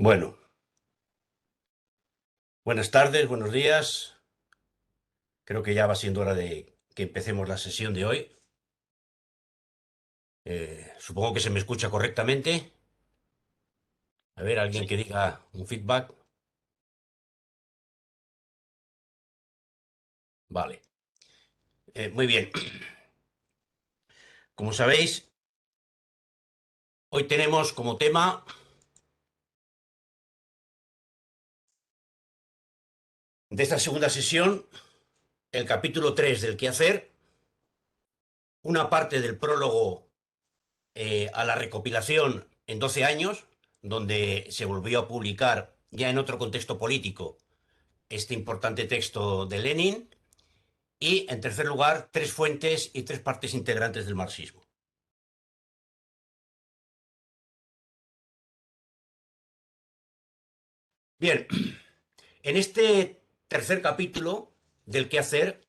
Bueno, buenas tardes, buenos días. Creo que ya va siendo hora de que empecemos la sesión de hoy. Supongo que se me escucha correctamente. A ver, alguien Sí, que diga un feedback. Vale. Muy bien. Como sabéis, hoy tenemos como tema de esta segunda sesión el capítulo 3 del quehacer, una parte del prólogo a la recopilación en 12 años, donde se volvió a publicar ya en otro contexto político este importante texto de Lenin. Y, en tercer lugar, tres fuentes y tres partes integrantes del marxismo. Bien, en este tercer capítulo del quehacer,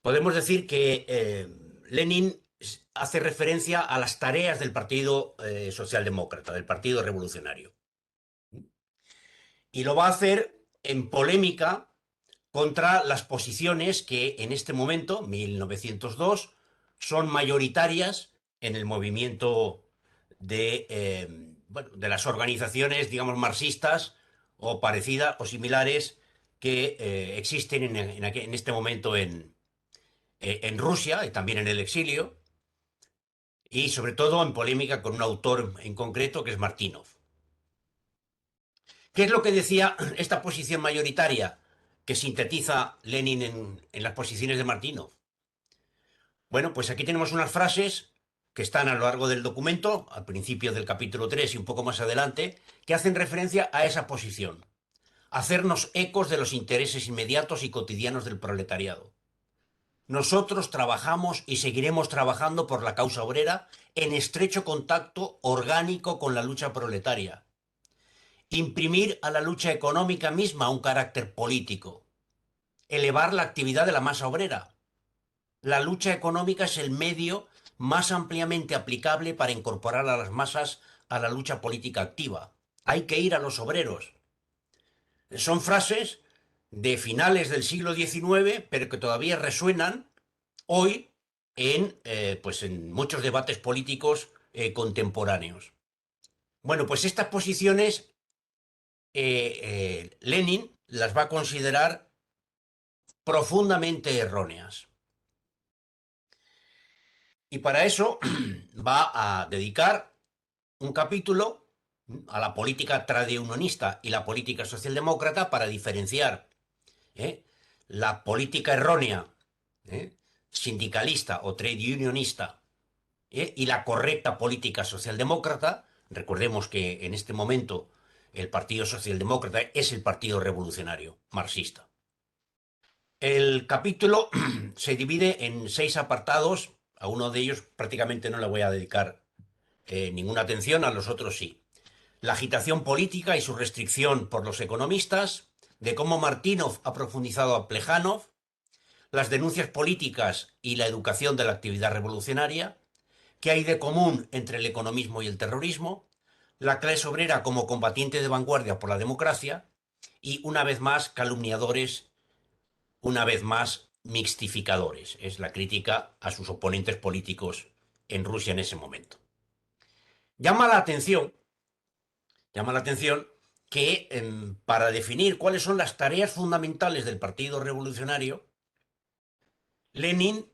podemos decir que Lenin hace referencia a las tareas del Partido Socialdemócrata, del Partido Revolucionario. Y lo va a hacer en polémica contra las posiciones que en este momento, 1902, son mayoritarias en el movimiento bueno, de las organizaciones, digamos, marxistas o parecidas o similares que existen en este momento en Rusia y también en el exilio, y sobre todo en polémica con un autor en concreto que es Martínov. ¿Qué es lo que decía esta posición mayoritaria que sintetiza Lenin en las posiciones de Martínov? Bueno, pues aquí tenemos unas frases que están a lo largo del documento, al principio del capítulo 3 y un poco más adelante, que hacen referencia a esa posición. Hacernos ecos de los intereses inmediatos y cotidianos del proletariado. Nosotros trabajamos y seguiremos trabajando por la causa obrera en estrecho contacto orgánico con la lucha proletaria. Imprimir a la lucha económica misma un carácter político. Elevar la actividad de la masa obrera. La lucha económica es el medio más ampliamente aplicable para incorporar a las masas a la lucha política activa. Hay que ir a los obreros. Son frases de finales del siglo XIX, pero que todavía resuenan hoy pues en muchos debates políticos contemporáneos. Bueno, pues estas posiciones Lenin las va a considerar profundamente erróneas. Y para eso va a dedicar un capítulo a la política tradiunionista y la política socialdemócrata para diferenciar ¿eh? la política errónea, ¿eh? sindicalista o trade unionista, y la correcta política socialdemócrata. Recordemos que en este momento el Partido Socialdemócrata es el Partido Revolucionario marxista. El capítulo se divide en 6 apartados. A uno de ellos prácticamente no le voy a dedicar ninguna atención, a los otros sí. La agitación política y su restricción por los economistas, de cómo Martínov ha profundizado a Plejánov, las denuncias políticas y la educación de la actividad revolucionaria, qué hay de común entre el economismo y el terrorismo, la clase obrera como combatiente de vanguardia por la democracia y, una vez más, calumniadores, una vez más, mixtificadores. Es la crítica a sus oponentes políticos en Rusia en ese momento. Llama la atención Llama la atención que para definir cuáles son las tareas fundamentales del Partido Revolucionario, Lenin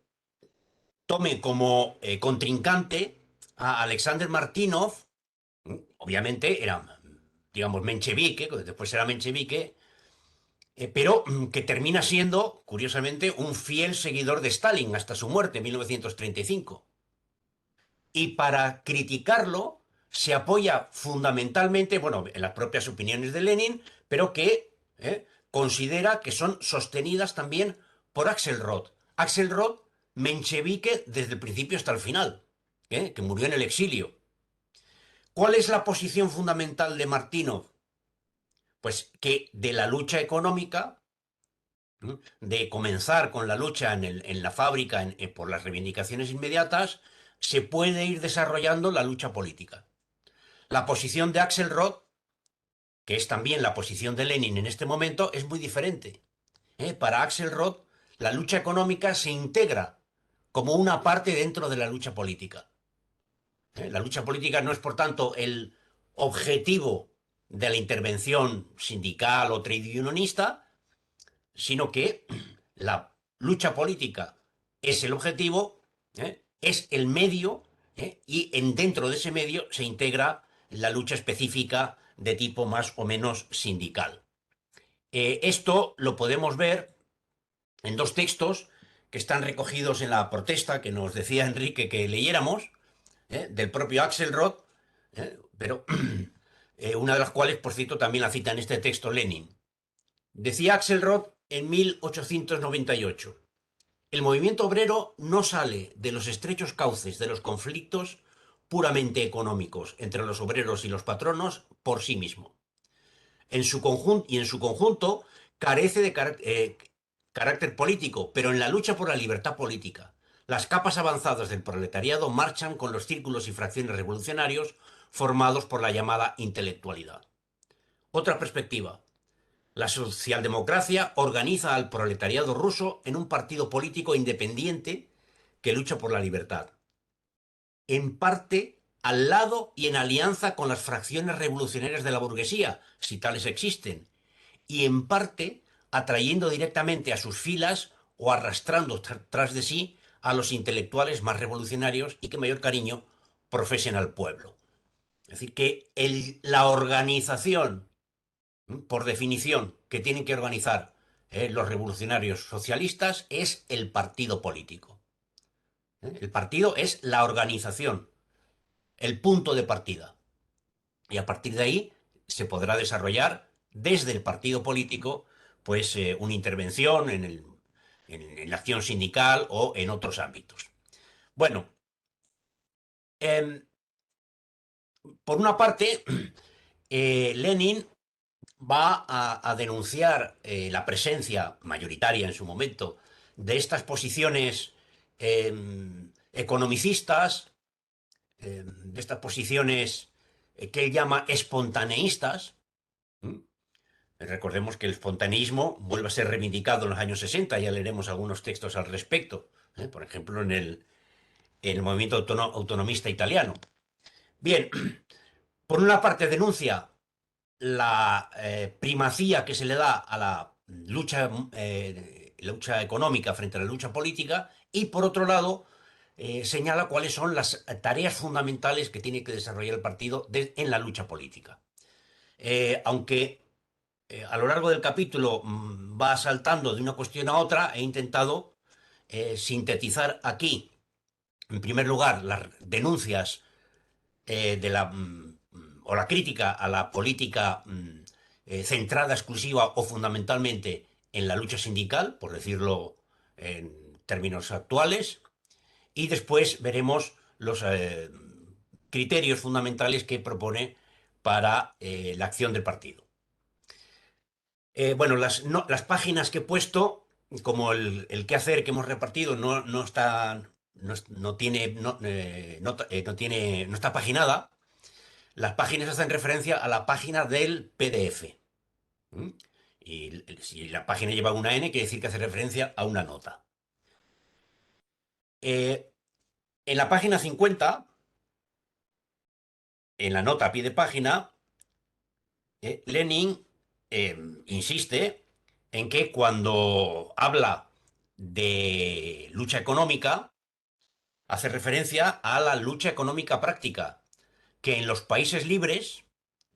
tome como contrincante a Alexander Martínov. Obviamente era, digamos, menchevique, después era menchevique, pero que termina siendo, curiosamente, un fiel seguidor de Stalin hasta su muerte en 1935. Y para criticarlo se apoya fundamentalmente, bueno, en las propias opiniones de Lenin, pero que considera que son sostenidas también por Axelrod. Axelrod, menchevique desde el principio hasta el final, que murió en el exilio. ¿Cuál es la posición fundamental de Martínov? Pues que de la lucha económica, de comenzar con la lucha en la fábrica por las reivindicaciones inmediatas, se puede ir desarrollando la lucha política. La posición de Axelrod que es también la posición de Lenin en este momento, es muy diferente. Para Axelrod, la lucha económica se integra como una parte dentro de la lucha política. La lucha política no es, por tanto, el objetivo de la intervención sindical o trade unionista, sino que la lucha política es el objetivo, es el medio, y dentro de ese medio se integra la lucha específica de tipo más o menos sindical. Esto lo podemos ver en dos textos que están recogidos en la protesta que nos decía Enrique que leyéramos, del propio Axelrod, pero una de las cuales, por cierto, también la cita en este texto Lenin. Decía Axelrod en 1898: el movimiento obrero no sale de los estrechos cauces de los conflictos puramente económicos entre los obreros y los patronos por sí mismo. En su conjunto carece de carácter político, pero en la lucha por la libertad política, las capas avanzadas del proletariado marchan con los círculos y fracciones revolucionarios formados por la llamada intelectualidad. Otra perspectiva: la socialdemocracia organiza al proletariado ruso en un partido político independiente que lucha por la libertad, en parte al lado y en alianza con las fracciones revolucionarias de la burguesía, si tales existen, y en parte atrayendo directamente a sus filas o arrastrando tras de sí a los intelectuales más revolucionarios y que mayor cariño profesen al pueblo. Es decir, que la organización, por definición, que tienen que organizar los revolucionarios socialistas es el partido político. El partido es la organización, el punto de partida. Y a partir de ahí se podrá desarrollar desde el partido político pues una intervención en la acción sindical o en otros ámbitos. Bueno, por una parte, Lenin va a denunciar la presencia mayoritaria en su momento de estas posiciones economicistas, de estas posiciones que él llama espontaneístas. ¿Mm? Recordemos que el espontaneísmo vuelve a ser reivindicado en los años 60, ya leeremos algunos textos al respecto, por ejemplo en el movimiento autonomista italiano. Bien, por una parte denuncia la primacía que se le da a la lucha económica frente a la lucha política, y por otro lado señala cuáles son las tareas fundamentales que tiene que desarrollar el partido en la lucha política. Aunque a lo largo del capítulo va saltando de una cuestión a otra, he intentado sintetizar aquí, en primer lugar, las denuncias o la crítica a la política centrada exclusiva o fundamentalmente en la lucha sindical, por decirlo en términos actuales, y después veremos los criterios fundamentales que propone para la acción del partido. Bueno, las páginas que he puesto, como el qué hacer que hemos repartido, no está, no tiene, no está paginada. Las páginas hacen referencia a la página del PDF. ¿Mm? Y si la página lleva una N, quiere decir que hace referencia a una nota. En la página 50, en la nota a pie de página, Lenin insiste en que cuando habla de lucha económica, hace referencia a la lucha económica práctica, que en los países libres,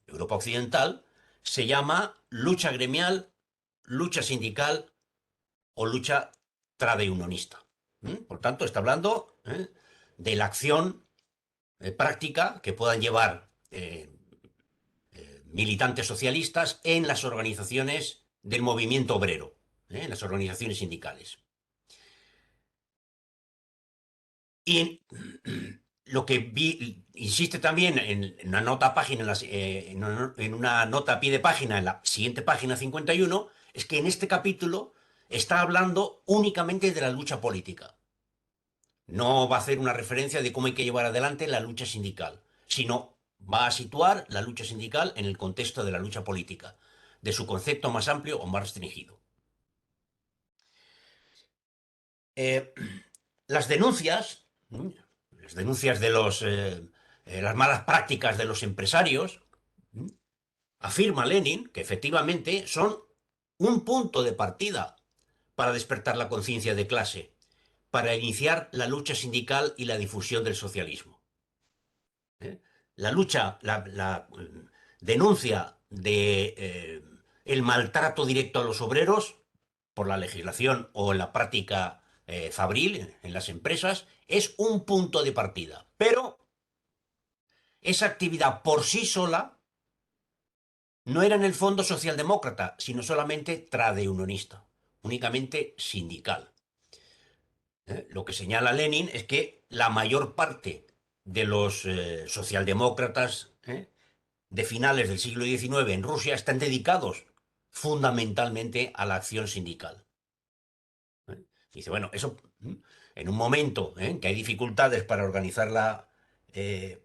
Europa Occidental, se llama lucha gremial, lucha sindical o lucha tradeunionista. Por tanto, está hablando de la acción práctica que puedan llevar militantes socialistas en las organizaciones del movimiento obrero, en las organizaciones sindicales. Y lo que insiste también en una nota página, en una nota a pie de página, en la siguiente página 51, es que en este capítulo está hablando únicamente de la lucha política. No va a hacer una referencia de cómo hay que llevar adelante la lucha sindical, sino va a situar la lucha sindical en el contexto de la lucha política, de su concepto más amplio o más restringido. Eh, las denuncias, las denuncias de las malas prácticas de los empresarios, afirma Lenin que efectivamente son un punto de partida para despertar la conciencia de clase, para iniciar la lucha sindical y la difusión del socialismo. ¿Eh? La lucha, denuncia de el maltrato directo a los obreros por la legislación o en la práctica fabril en las empresas es un punto de partida. Pero esa actividad por sí sola no era en el fondo socialdemócrata, sino solamente tradeunionista, únicamente sindical. Lo que señala Lenin es que la mayor parte de los socialdemócratas de finales del siglo XIX en Rusia están dedicados fundamentalmente a la acción sindical. Dice, bueno, eso en un momento en que hay dificultades para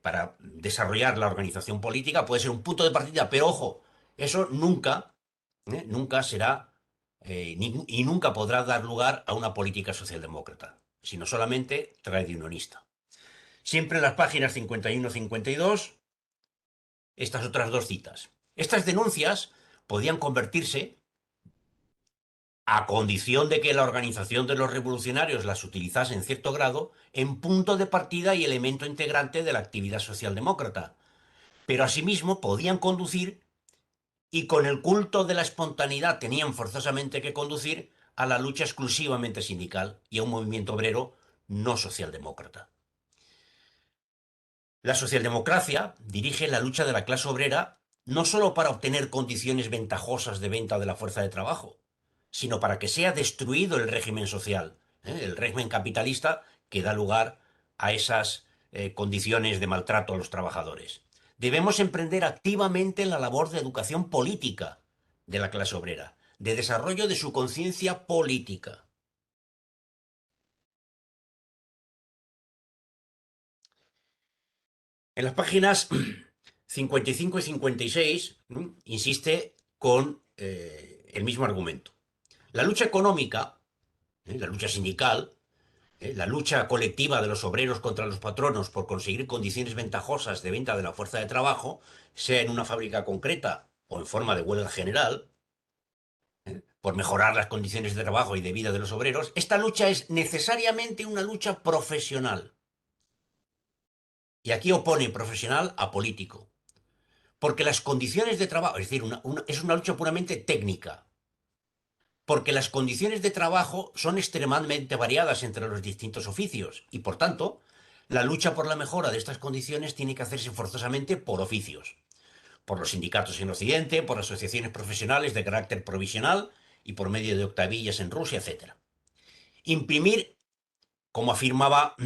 para desarrollar la organización política, puede ser un punto de partida, pero ojo, eso nunca será y nunca podrá dar lugar a una política socialdemócrata, sino solamente tradicionalista. Siempre en las páginas 51-52, estas otras dos citas. Estas denuncias podían convertirse, a condición de que la organización de los revolucionarios las utilizase en cierto grado, en punto de partida y elemento integrante de la actividad socialdemócrata. Pero asimismo podían conducir, y con el culto de la espontaneidad tenían forzosamente que conducir, a la lucha exclusivamente sindical y a un movimiento obrero no socialdemócrata. La socialdemocracia dirige la lucha de la clase obrera no sólo para obtener condiciones ventajosas de venta de la fuerza de trabajo, sino para que sea destruido el régimen social, el régimen capitalista que da lugar a esas condiciones de maltrato a los trabajadores. Debemos emprender activamente la labor de educación política de la clase obrera, de desarrollo de su conciencia política. En las páginas 55 y 56 insiste con el mismo argumento. La lucha económica, la lucha sindical, la lucha colectiva de los obreros contra los patronos por conseguir condiciones ventajosas de venta de la fuerza de trabajo, sea en una fábrica concreta o en forma de huelga general, por mejorar las condiciones de trabajo y de vida de los obreros, esta lucha es necesariamente una lucha profesional. Y aquí opone profesional a político. Porque las condiciones de trabajo, es decir, es una lucha puramente técnica, porque las condiciones de trabajo son extremadamente variadas entre los distintos oficios y, por tanto, la lucha por la mejora de estas condiciones tiene que hacerse forzosamente por oficios, por los sindicatos en Occidente, por asociaciones profesionales de carácter provisional y por medio de octavillas en Rusia, etc. Imprimir, como afirmaba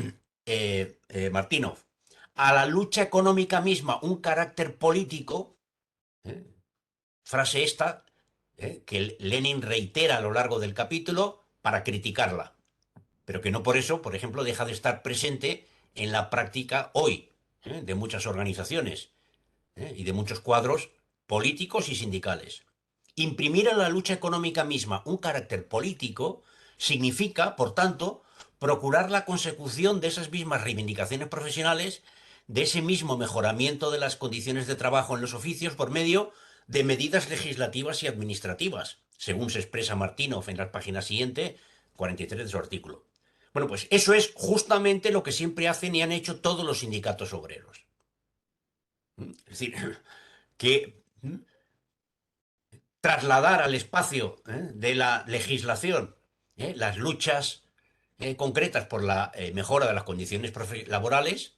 Martínov, a la lucha económica misma un carácter político, ¿eh? Frase esta que Lenin reitera a lo largo del capítulo para criticarla, pero que no por eso, por ejemplo, deja de estar presente en la práctica hoy de muchas organizaciones y de muchos cuadros políticos y sindicales. Imprimir a la lucha económica misma un carácter político significa, por tanto, procurar la consecución de esas mismas reivindicaciones profesionales, de ese mismo mejoramiento de las condiciones de trabajo en los oficios por medio de medidas legislativas y administrativas, según se expresa Martínov en la página siguiente, 43 de su artículo. Bueno, pues eso es justamente lo que siempre hacen y han hecho todos los sindicatos obreros. Es decir, que trasladar al espacio de la legislación las luchas concretas por la mejora de las condiciones laborales,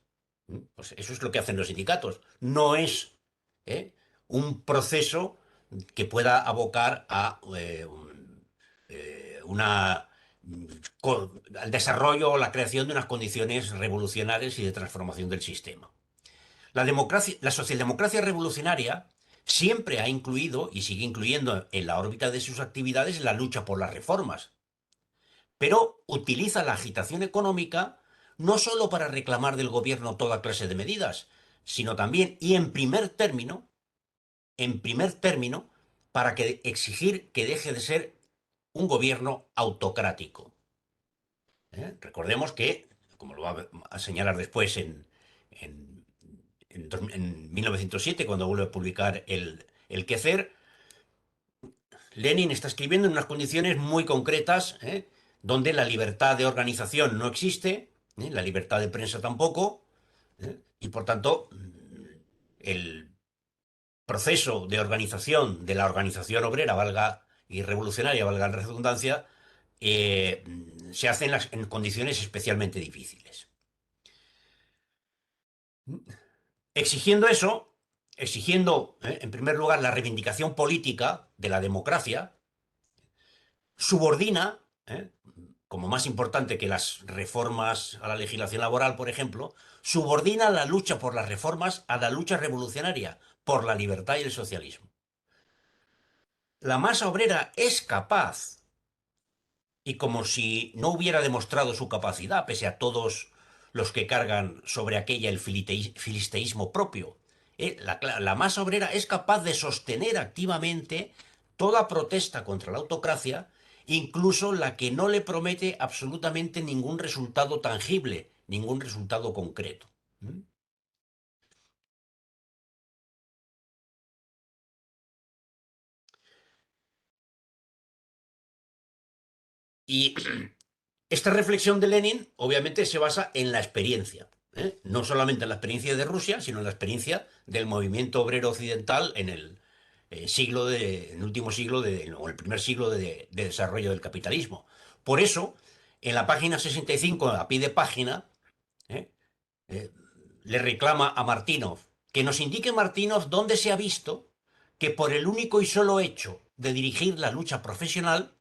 pues eso es lo que hacen los sindicatos. No es un proceso que pueda abocar a una al desarrollo o la creación de unas condiciones revolucionarias y de transformación del sistema. La socialdemocracia revolucionaria siempre ha incluido y sigue incluyendo en la órbita de sus actividades la lucha por las reformas, pero utiliza la agitación económica no solo para reclamar del gobierno toda clase de medidas, sino también y en primer término, para que exigir que deje de ser un gobierno autocrático. Recordemos que, como lo va a señalar después en 1907, cuando vuelve a publicar el Quehacer, Lenin está escribiendo en unas condiciones muy concretas, donde la libertad de organización no existe, la libertad de prensa tampoco, y por tanto el proceso de organización de la organización obrera, valga y revolucionaria, valga la redundancia, eh, se hace en condiciones especialmente difíciles. Exigiendo eso, exigiendo, en primer lugar, la reivindicación política de la democracia, subordina, como más importante que las reformas a la legislación laboral, por ejemplo, subordina la lucha por las reformas a la lucha revolucionaria por la libertad y el socialismo. La masa obrera es capaz, y como si no hubiera demostrado su capacidad, pese a todos los que cargan sobre aquella el filisteísmo propio, la masa obrera es capaz de sostener activamente toda protesta contra la autocracia, incluso la que no le promete absolutamente ningún resultado tangible, ningún resultado concreto. ¿Mm? Y esta reflexión de Lenin obviamente se basa en la experiencia, no solamente en la experiencia de Rusia, sino en la experiencia del movimiento obrero occidental en en el último siglo, o el primer siglo de desarrollo del capitalismo. Por eso, en la página 65, a pie de página, ¿eh? eh, le reclama a Martínov que nos indique Martínov dónde se ha visto que por el único y solo hecho de dirigir la lucha profesional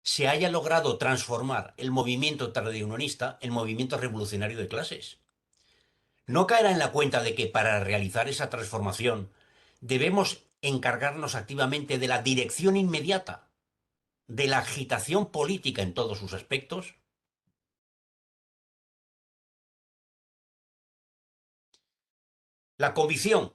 se haya logrado transformar el movimiento tradiunionista en movimiento revolucionario de clases. No caerá en la cuenta de que para realizar esa transformación debemos encargarnos activamente de la dirección inmediata, de la agitación política en todos sus aspectos. La convicción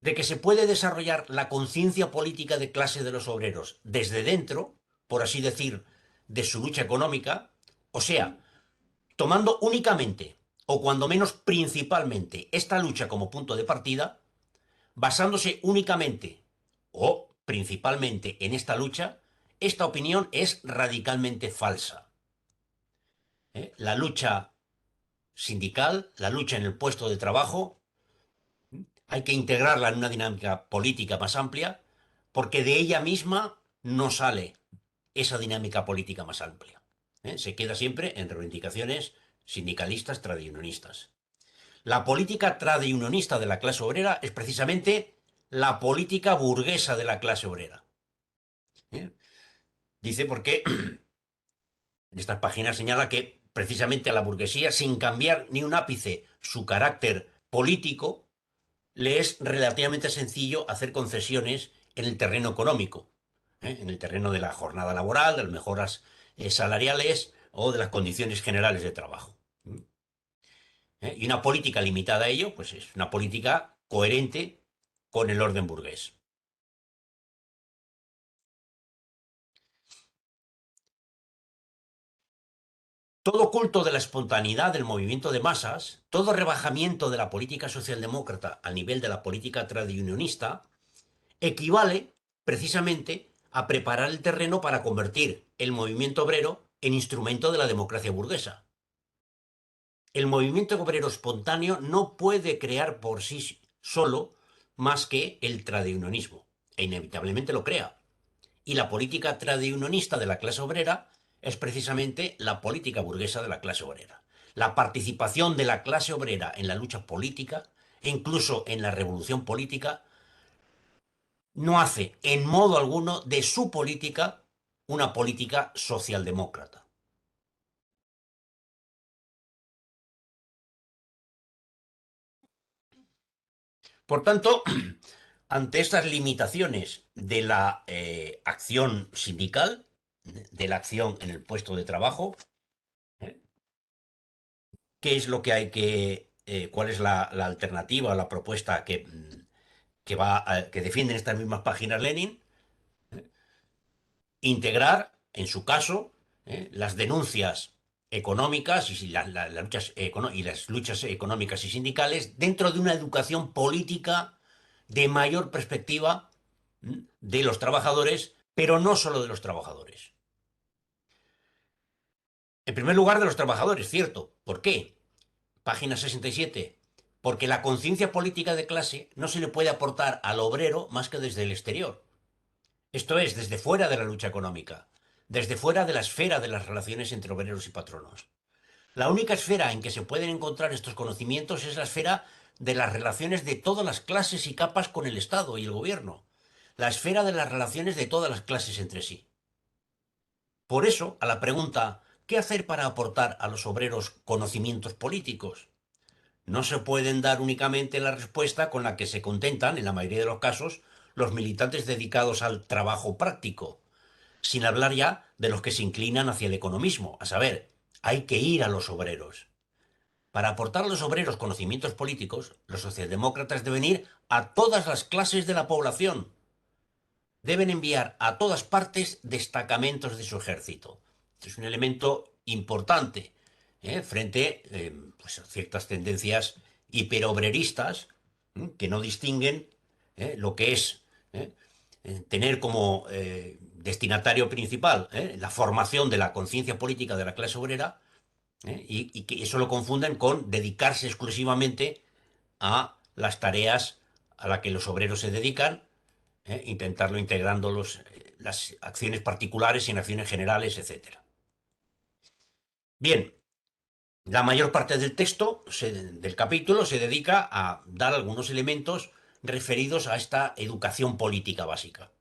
de que se puede desarrollar la conciencia política de clase de los obreros desde dentro, por así decir, de su lucha económica, o sea, tomando únicamente, o cuando menos principalmente, esta lucha como punto de partida, basándose únicamente o principalmente en esta lucha, esta opinión es radicalmente falsa. La lucha sindical, la lucha en el puesto de trabajo, hay que integrarla en una dinámica política más amplia, porque de ella misma no sale esa dinámica política más amplia. Se queda siempre en reivindicaciones sindicalistas tradicionalistas. La política tradiunionista de la clase obrera es precisamente la política burguesa de la clase obrera. ¿Eh? Dice porque en estas páginas señala que precisamente a la burguesía, sin cambiar ni un ápice su carácter político, le es relativamente sencillo hacer concesiones en el terreno económico, en el terreno de la jornada laboral, de las mejoras salariales o de las condiciones generales de trabajo. Y una política limitada a ello, pues es una política coherente con el orden burgués. Todo culto de la espontaneidad del movimiento de masas, todo rebajamiento de la política socialdemócrata al nivel de la política tradiunionista, equivale precisamente a preparar el terreno para convertir el movimiento obrero en instrumento de la democracia burguesa. El movimiento obrero espontáneo no puede crear por sí solo más que el tradiunionismo, e inevitablemente lo crea. Y la política tradiunionista de la clase obrera es precisamente la política burguesa de la clase obrera. La participación de la clase obrera en la lucha política e incluso en la revolución política no hace en modo alguno de su política una política socialdemócrata. Por tanto, ante estas limitaciones de la acción sindical, de la acción en el puesto de trabajo, ¿eh? ¿Qué es lo que hay que cuál es la alternativa, la propuesta que defienden estas mismas páginas Lenin. Integrar, en su caso, las denuncias económicas y y las luchas económicas y sindicales dentro de una educación política de mayor perspectiva de los trabajadores, pero no solo de los trabajadores. En primer lugar, de los trabajadores, cierto. ¿Por qué? Página 67. Porque la conciencia política de clase no se le puede aportar al obrero más que desde el exterior. Esto es, desde fuera de la lucha económica, desde fuera de la esfera de las relaciones entre obreros y patronos. La única esfera en que se pueden encontrar estos conocimientos es la esfera de las relaciones de todas las clases y capas con el Estado y el gobierno, la esfera de las relaciones de todas las clases entre sí. Por eso, a la pregunta, ¿qué hacer para aportar a los obreros conocimientos políticos? No se pueden dar únicamente la respuesta con la que se contentan, en la mayoría de los casos, los militantes dedicados al trabajo práctico, sin hablar ya de los que se inclinan hacia el economismo. A saber, hay que ir a los obreros. Para aportar a los obreros conocimientos políticos, los socialdemócratas deben ir a todas las clases de la población. Deben enviar a todas partes destacamentos de su ejército. Este es un elemento importante frente pues, a ciertas tendencias hiperobreristas que no distinguen lo que es eh, tener como destinatario principal la formación de la conciencia política de la clase obrera y que eso lo confunden con dedicarse exclusivamente a las tareas a las que los obreros se dedican, intentarlo integrando las acciones particulares en acciones generales, etcétera. Bien, la mayor parte del texto del capítulo se dedica a dar algunos elementos referidos a esta educación política básica.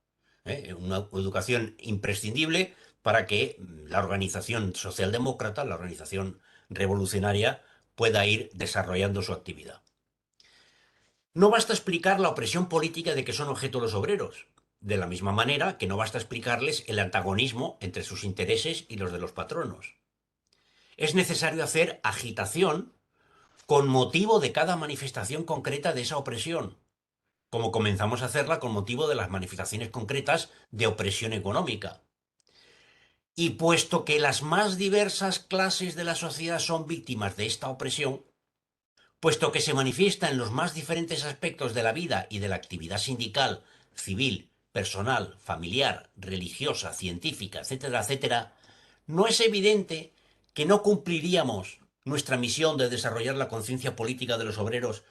Una educación imprescindible para que la organización socialdemócrata, la organización revolucionaria, pueda ir desarrollando su actividad. No basta explicar la opresión política de que son objeto los obreros, de la misma manera que no basta explicarles el antagonismo entre sus intereses y los de los patronos. Es necesario hacer agitación con motivo de cada manifestación concreta de esa opresión, como comenzamos a hacerla con motivo de las manifestaciones concretas de opresión económica. Y puesto que las más diversas clases de la sociedad son víctimas de esta opresión, puesto que se manifiesta en los más diferentes aspectos de la vida y de la actividad sindical, civil, personal, familiar, religiosa, científica, etcétera, etcétera, no es evidente que no cumpliríamos nuestra misión de desarrollar la conciencia política de los obreros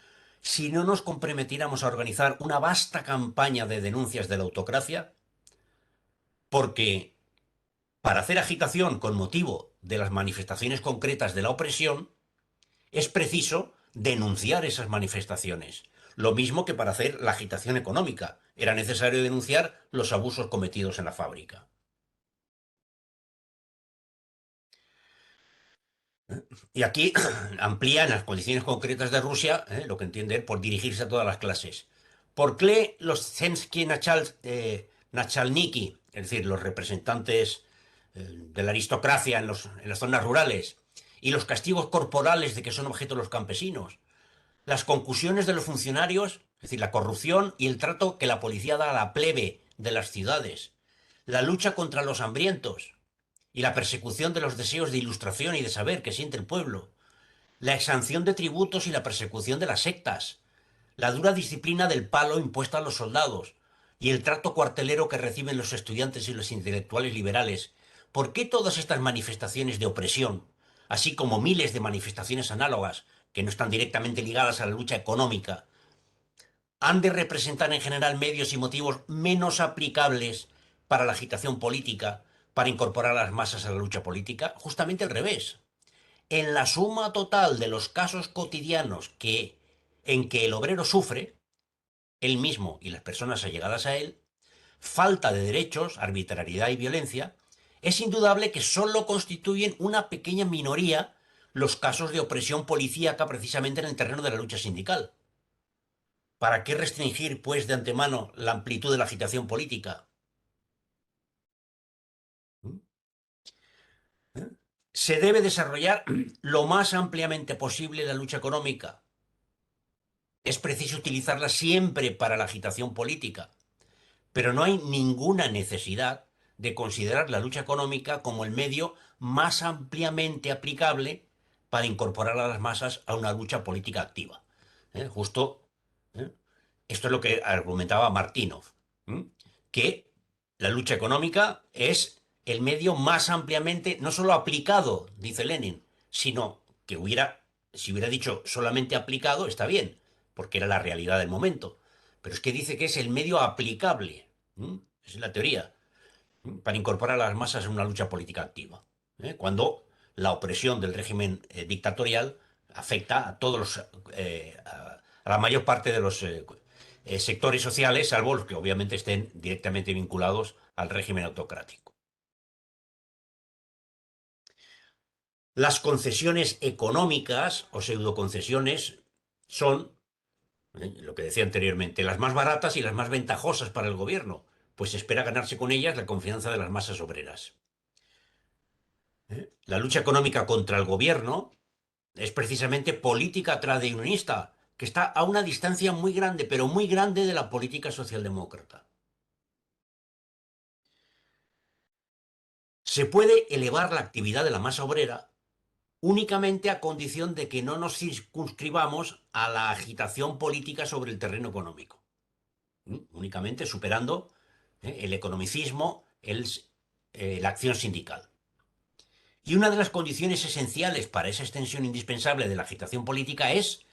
si no nos comprometiéramos a organizar una vasta campaña de denuncias de la autocracia, porque para hacer agitación con motivo de las manifestaciones concretas de la opresión, es preciso denunciar esas manifestaciones. Lo mismo que para hacer la agitación económica. Era necesario denunciar los abusos cometidos en la fábrica. Y aquí amplía en las condiciones concretas de Rusia lo que entiende él por dirigirse a todas las clases. ¿Por qué los Zemsky Nachalniki, es decir, los representantes de la aristocracia en las zonas rurales, y los castigos corporales de que son objeto los campesinos, las concusiones de los funcionarios, es decir, la corrupción y el trato que la policía da a la plebe de las ciudades, la lucha contra los hambrientos y la persecución de los deseos de ilustración y de saber que siente el pueblo, la exanción de tributos y la persecución de las sectas, la dura disciplina del palo impuesta a los soldados y el trato cuartelero que reciben los estudiantes y los intelectuales liberales. ¿Por qué todas estas manifestaciones de opresión, así como miles de manifestaciones análogas que no están directamente ligadas a la lucha económica, han de representar en general medios y motivos menos aplicables para la agitación política, para incorporar a las masas a la lucha política? Justamente al revés. En la suma total de los casos cotidianos en que el obrero sufre, él mismo y las personas allegadas a él, falta de derechos, arbitrariedad y violencia, es indudable que sólo constituyen una pequeña minoría los casos de opresión policíaca precisamente en el terreno de la lucha sindical. ¿Para qué restringir, pues, de antemano la amplitud de la agitación política? ¿Mm? ¿Eh? Se debe desarrollar lo más ampliamente posible la lucha económica. Es preciso utilizarla siempre para la agitación política, pero no hay ninguna necesidad de considerar la lucha económica como el medio más ampliamente aplicable para incorporar a las masas a una lucha política activa. Justo, ¿eh? Esto es lo que argumentaba Martínov, ¿eh? Que la lucha económica es el medio más ampliamente, no solo aplicado, dice Lenin, sino que si hubiera dicho solamente aplicado, está bien, porque era la realidad del momento. Pero es que dice que es el medio aplicable. Esa es la teoría. Para incorporar a las masas en una lucha política activa. Cuando la opresión del régimen dictatorial afecta a todos a la mayor parte de los sectores sociales, salvo los que obviamente estén directamente vinculados al régimen autocrático. Las concesiones económicas o pseudoconcesiones son, lo que decía anteriormente, las más baratas y las más ventajosas para el gobierno, pues se espera ganarse con ellas la confianza de las masas obreras. La lucha económica contra el gobierno es precisamente política tradicionalista, que está a una distancia muy grande, pero muy grande de la política socialdemócrata. Se puede elevar la actividad de la masa obrera únicamente a condición de que no nos circunscribamos a la agitación política sobre el terreno económico. Únicamente superando el economicismo, la acción sindical. Y una de las condiciones esenciales para esa extensión indispensable de la agitación política es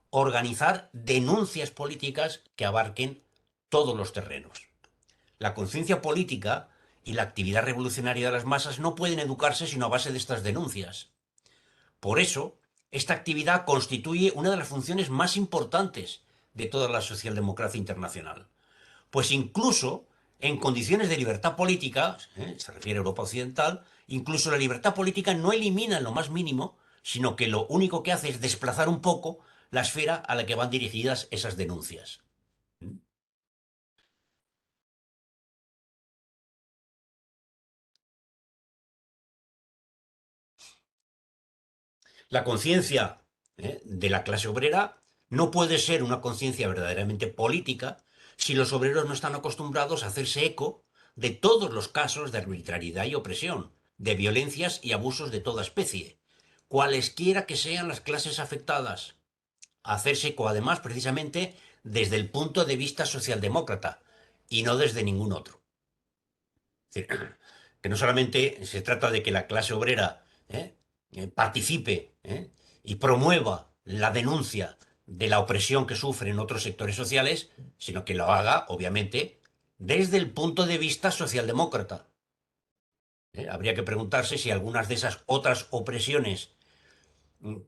organizar denuncias políticas que abarquen todos los terrenos. La conciencia política y la actividad revolucionaria de las masas no pueden educarse sino a base de estas denuncias. Por eso, esta actividad constituye una de las funciones más importantes de toda la socialdemocracia internacional. Pues incluso en condiciones de libertad política, se refiere a Europa Occidental, incluso la libertad política no elimina en lo más mínimo, sino que lo único que hace es desplazar un poco la esfera a la que van dirigidas esas denuncias. La conciencia de la clase obrera no puede ser una conciencia verdaderamente política si los obreros no están acostumbrados a hacerse eco de todos los casos de arbitrariedad y opresión, de violencias y abusos de toda especie, cualesquiera que sean las clases afectadas. A hacerse eco, además, precisamente desde el punto de vista socialdemócrata y no desde ningún otro. Es decir, que no solamente se trata de que la clase obrera participe y promueva la denuncia de la opresión que sufren otros sectores sociales, sino que lo haga, obviamente, desde el punto de vista socialdemócrata. Habría que preguntarse si algunas de esas otras opresiones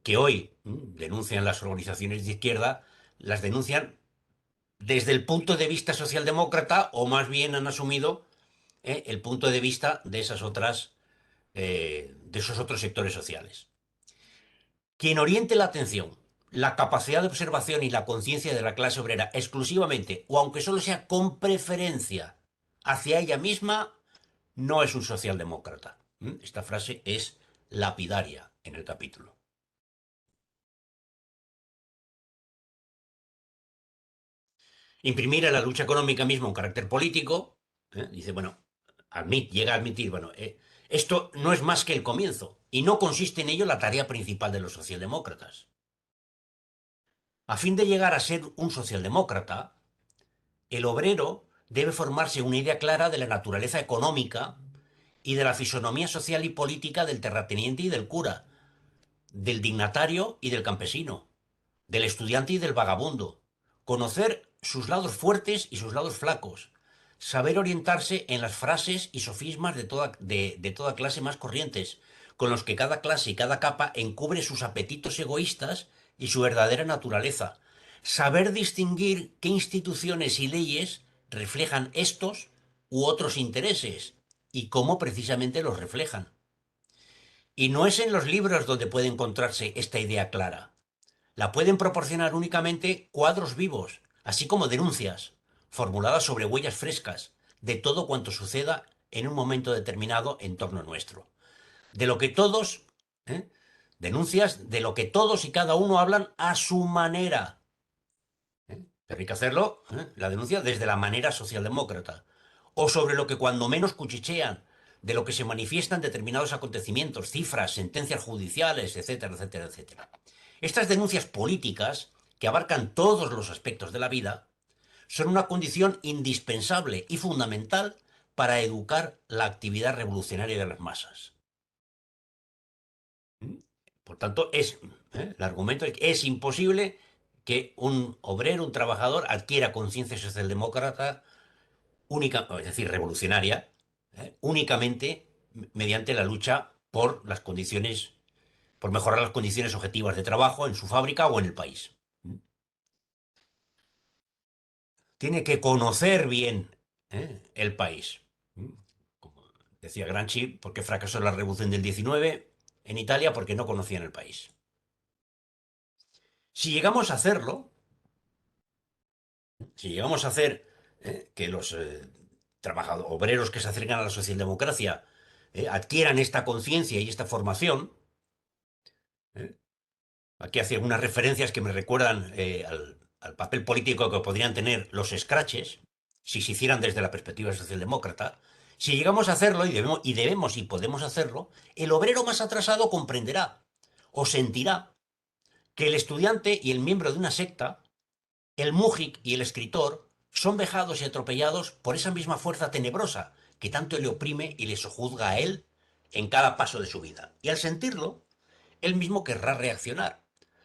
que hoy denuncian las organizaciones de izquierda, las denuncian desde el punto de vista socialdemócrata o más bien han asumido el punto de vista de de esos otros sectores sociales. Quien oriente la atención, la capacidad de observación y la conciencia de la clase obrera exclusivamente, o aunque solo sea con preferencia, hacia ella misma, no es un socialdemócrata. Esta frase es lapidaria en el capítulo. Imprimir a la lucha económica misma un carácter político, dice, bueno, llega a admitir, bueno, esto no es más que el comienzo, y no consiste en ello la tarea principal de los socialdemócratas. A fin de llegar a ser un socialdemócrata, el obrero debe formarse una idea clara de la naturaleza económica y de la fisonomía social y política del terrateniente y del cura, del dignatario y del campesino, del estudiante y del vagabundo, conocer sus lados fuertes y sus lados flacos, saber orientarse en las frases y sofismas de toda clase más corrientes, con los que cada clase y cada capa encubre sus apetitos egoístas y su verdadera naturaleza, saber distinguir qué instituciones y leyes reflejan estos u otros intereses y cómo precisamente los reflejan. Y no es en los libros donde puede encontrarse esta idea clara. La pueden proporcionar únicamente cuadros vivos, así como denuncias, formuladas sobre huellas frescas, de todo cuanto suceda en un momento determinado en torno nuestro. de lo que todos, ¿eh? Denuncias de lo que todos y cada uno hablan a su manera. Pero hay que hacerlo, la denuncia, desde la manera socialdemócrata. O sobre lo que cuando menos cuchichean, de lo que se manifiestan determinados acontecimientos, cifras, sentencias judiciales, etcétera, etcétera, etcétera. Estas denuncias políticas, que abarcan todos los aspectos de la vida, son una condición indispensable y fundamental para educar la actividad revolucionaria de las masas. Por tanto, el argumento es que es imposible que un obrero, un trabajador, adquiera conciencia socialdemócrata única, es decir, revolucionaria, únicamente mediante la lucha por las condiciones, por mejorar las condiciones objetivas de trabajo en su fábrica o en el país. Tiene que conocer bien, el país. Como decía Gramsci, ¿por qué fracasó la revolución del 19 en Italia? Porque no conocían el país. Si llegamos a hacerlo, si llegamos a hacer, que los trabajadores, obreros que se acercan a la socialdemocracia, adquieran esta conciencia y esta formación, ¿eh? Aquí hace algunas referencias que me recuerdan, al papel político que podrían tener los scratches si se hicieran desde la perspectiva socialdemócrata. Si llegamos a hacerlo, y debemos y podemos hacerlo, el obrero más atrasado comprenderá o sentirá que el estudiante y el miembro de una secta, el mújic y el escritor, son vejados y atropellados por esa misma fuerza tenebrosa que tanto le oprime y le sojuzga a él en cada paso de su vida. Y al sentirlo, él mismo querrá reaccionar.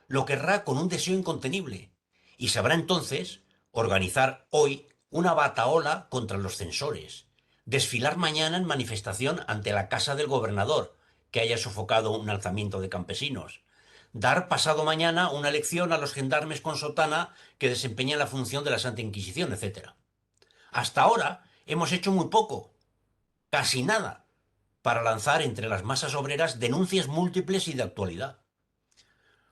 Lo querrá con un deseo incontenible. Y sabrá entonces organizar hoy una batahola contra los censores. Desfilar mañana en manifestación ante la casa del gobernador, que haya sofocado un alzamiento de campesinos. Dar pasado mañana una lección a los gendarmes con sotana que desempeñan la función de la Santa Inquisición, etc. Hasta ahora hemos hecho muy poco, casi nada, para lanzar entre las masas obreras denuncias múltiples y de actualidad.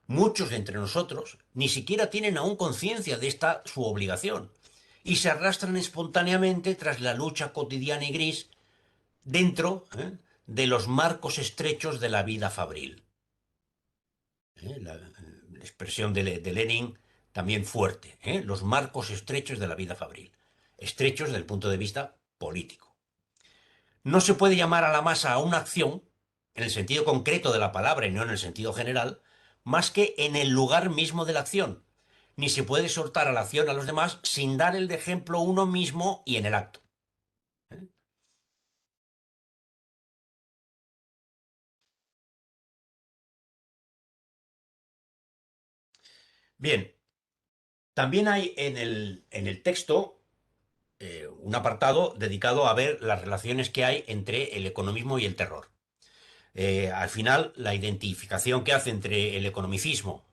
Muchos de entre nosotros ni siquiera tienen aún conciencia de esta su obligación y se arrastran espontáneamente tras la lucha cotidiana y gris dentro, de los marcos estrechos de la vida fabril. La expresión de Lenin también fuerte, los marcos estrechos de la vida fabril, estrechos desde el punto de vista político. No se puede llamar a la masa a una acción, en el sentido concreto de la palabra y no en el sentido general, más que en el lugar mismo de la acción. Ni se puede exhortar a la acción a los demás sin dar el ejemplo uno mismo y en el acto. Bien, también hay en el texto, un apartado dedicado a ver las relaciones que hay entre el economismo y el terror. Al final, la identificación que hace entre el economicismo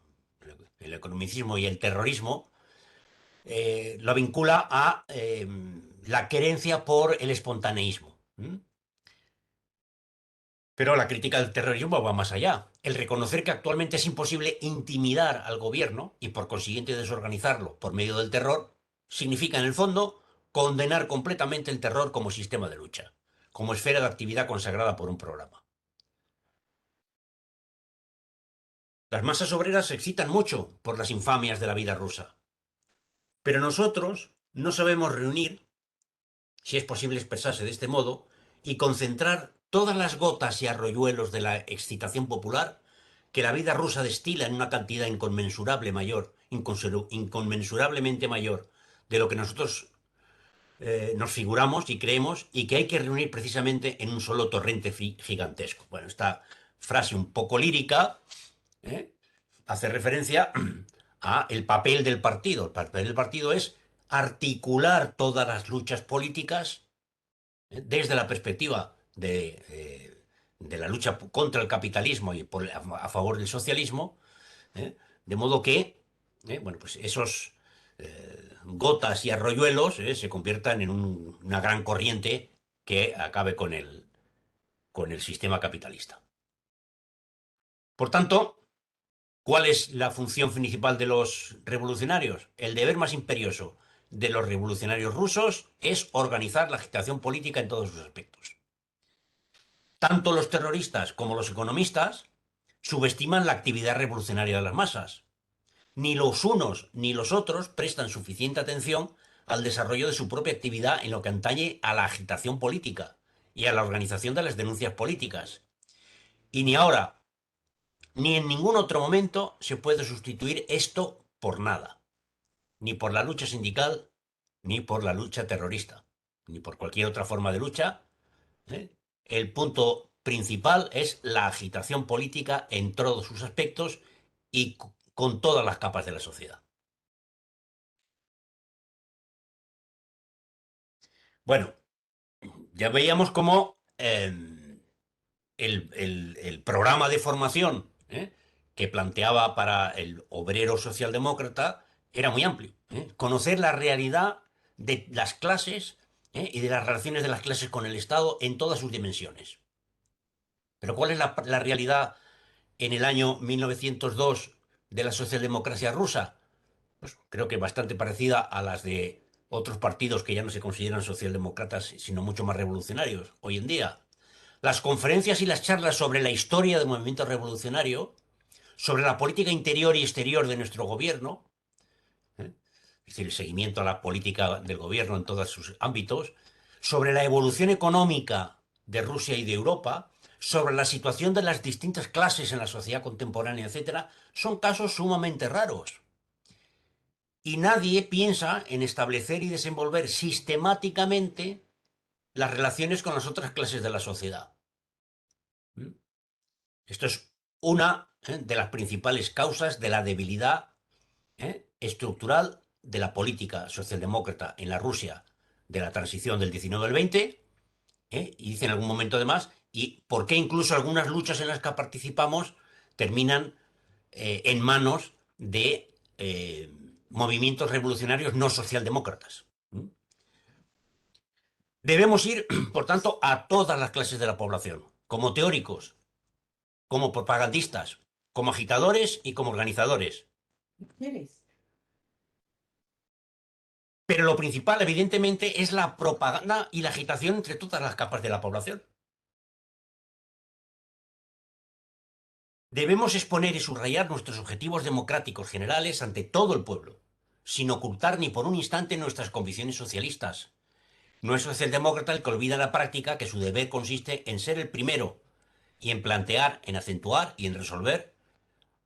y el terrorismo, lo vincula a, la querencia por el espontaneísmo. Pero la crítica del terrorismo va más allá. El reconocer que actualmente es imposible intimidar al gobierno y por consiguiente desorganizarlo por medio del terror, significa en el fondo condenar completamente el terror como sistema de lucha, como esfera de actividad consagrada por un programa. Las masas obreras se excitan mucho por las infamias de la vida rusa, pero nosotros no sabemos reunir, si es posible expresarse de este modo, y concentrar todas las gotas y arroyuelos de la excitación popular que la vida rusa destila en una cantidad inconmensurable mayor, inconmensurablemente mayor de lo que nosotros, nos figuramos y creemos, y que hay que reunir precisamente en un solo torrente gigantesco. Bueno, esta frase un poco lírica, ¿eh? Hace referencia a el papel del partido. El papel del partido es articular todas las luchas políticas, desde la perspectiva de la lucha contra el capitalismo y a favor del socialismo, de modo que, bueno, pues esos, gotas y arroyuelos, se conviertan en una gran corriente que acabe con el sistema capitalista. Por tanto, ¿cuál es la función principal de los revolucionarios? El deber más imperioso de los revolucionarios rusos es organizar la agitación política en todos sus aspectos. Tanto los terroristas como los economistas subestiman la actividad revolucionaria de las masas. Ni los unos ni los otros prestan suficiente atención al desarrollo de su propia actividad en lo que atañe a la agitación política y a la organización de las denuncias políticas. Y ni ahora, ni en ningún otro momento se puede sustituir esto por nada, ni por la lucha sindical, ni por la lucha terrorista, ni por cualquier otra forma de lucha. ¿eh? El punto principal es la agitación política en todos sus aspectos y con todas las capas de la sociedad. Bueno, ya veíamos cómo el programa de formación que planteaba para el obrero socialdemócrata era muy amplio. Conocer la realidad de las clases y de las relaciones de las clases con el Estado en todas sus dimensiones. Pero ¿cuál es la realidad en el año 1902 de la socialdemocracia rusa? Pues creo que bastante parecida a las de otros partidos que ya no se consideran socialdemócratas, sino mucho más revolucionarios hoy en día. Las conferencias y las charlas sobre la historia del movimiento revolucionario, sobre la política interior y exterior de nuestro gobierno, ¿eh? Es decir, el seguimiento a la política del gobierno en todos sus ámbitos, sobre la evolución económica de Rusia y de Europa, sobre la situación de las distintas clases en la sociedad contemporánea, etcétera, son casos sumamente raros. Y nadie piensa en establecer y desenvolver sistemáticamente las relaciones con las otras clases de la sociedad. ¿Mm? Esto es una de las principales causas de la debilidad estructural de la política socialdemócrata en la Rusia de la transición del 19 al 20, y dice en algún momento además, y por qué incluso algunas luchas en las que participamos terminan en manos de movimientos revolucionarios no socialdemócratas. Debemos ir, por tanto, a todas las clases de la población, como teóricos, como propagandistas, como agitadores y como organizadores. Pero lo principal, evidentemente, es la propaganda y la agitación entre todas las capas de la población. Debemos exponer y subrayar nuestros objetivos democráticos generales ante todo el pueblo, sin ocultar ni por un instante nuestras convicciones socialistas. No es socialdemócrata el que olvida en la práctica que su deber consiste en ser el primero y en plantear, en acentuar y en resolver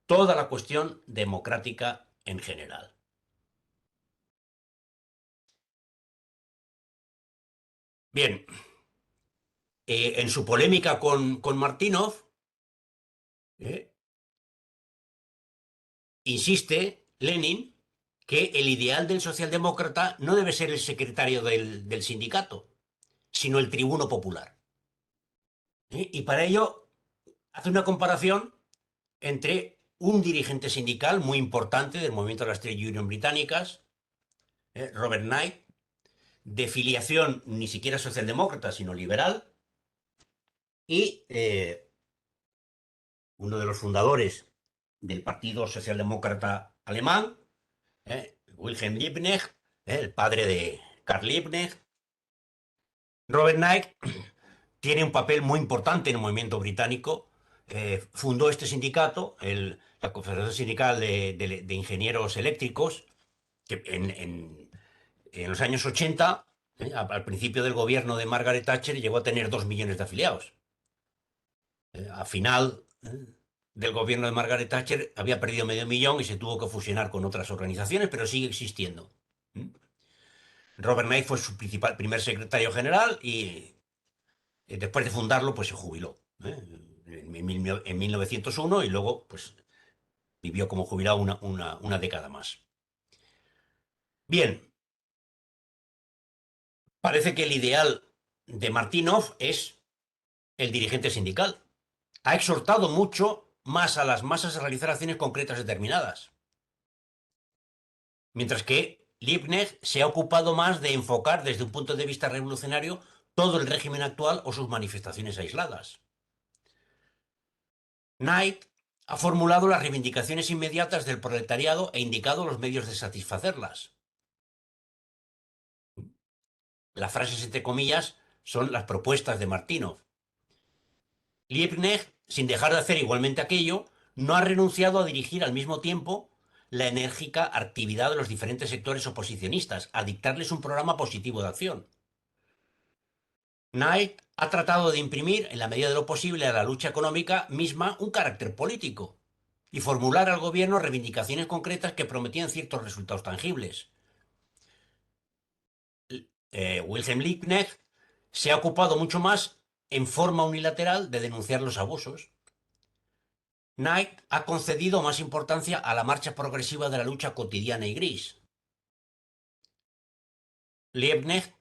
toda la cuestión democrática en general. Bien, en su polémica con Martínov, eh, insiste Lenin que el ideal del socialdemócrata no debe ser el secretario del sindicato, sino el tribuno popular. Y para ello hace una comparación entre un dirigente sindical muy importante del movimiento de las Trade Union británicas, Robert Knight, de filiación ni siquiera socialdemócrata, sino liberal, y uno de los fundadores del Partido Socialdemócrata Alemán, Wilhelm Liebknecht, el padre de Karl Liebknecht. Robert Knight tiene un papel muy importante en el movimiento británico. Fundó este sindicato, la Confederación Sindical de Ingenieros Eléctricos, que en los años 80, al principio del gobierno de Margaret Thatcher, llegó a tener 2 millones de afiliados. Al final del gobierno de Margaret Thatcher había perdido medio millón y se tuvo que fusionar con otras organizaciones, pero sigue existiendo. Robert Knight fue su primer secretario general y después de fundarlo, pues se jubiló en 1901 y luego pues vivió como jubilado una década más. Bien, parece que el ideal de Martínov es el dirigente sindical. Ha exhortado mucho más a las masas a realizar acciones concretas determinadas. Mientras que Liebknecht se ha ocupado más de enfocar desde un punto de vista revolucionario todo el régimen actual o sus manifestaciones aisladas. Knight ha formulado las reivindicaciones inmediatas del proletariado e indicado los medios de satisfacerlas. Las frases entre comillas son las propuestas de Martínov. Liebknecht, sin dejar de hacer igualmente aquello, no ha renunciado a dirigir al mismo tiempo la enérgica actividad de los diferentes sectores oposicionistas, a dictarles un programa positivo de acción. Knight ha tratado de imprimir, en la medida de lo posible, a la lucha económica misma un carácter político y formular al gobierno reivindicaciones concretas que prometían ciertos resultados tangibles. Wilhelm Liebknecht se ha ocupado mucho más en forma unilateral de denunciar los abusos. Knight ha concedido más importancia a la marcha progresiva de la lucha cotidiana y gris. Liebknecht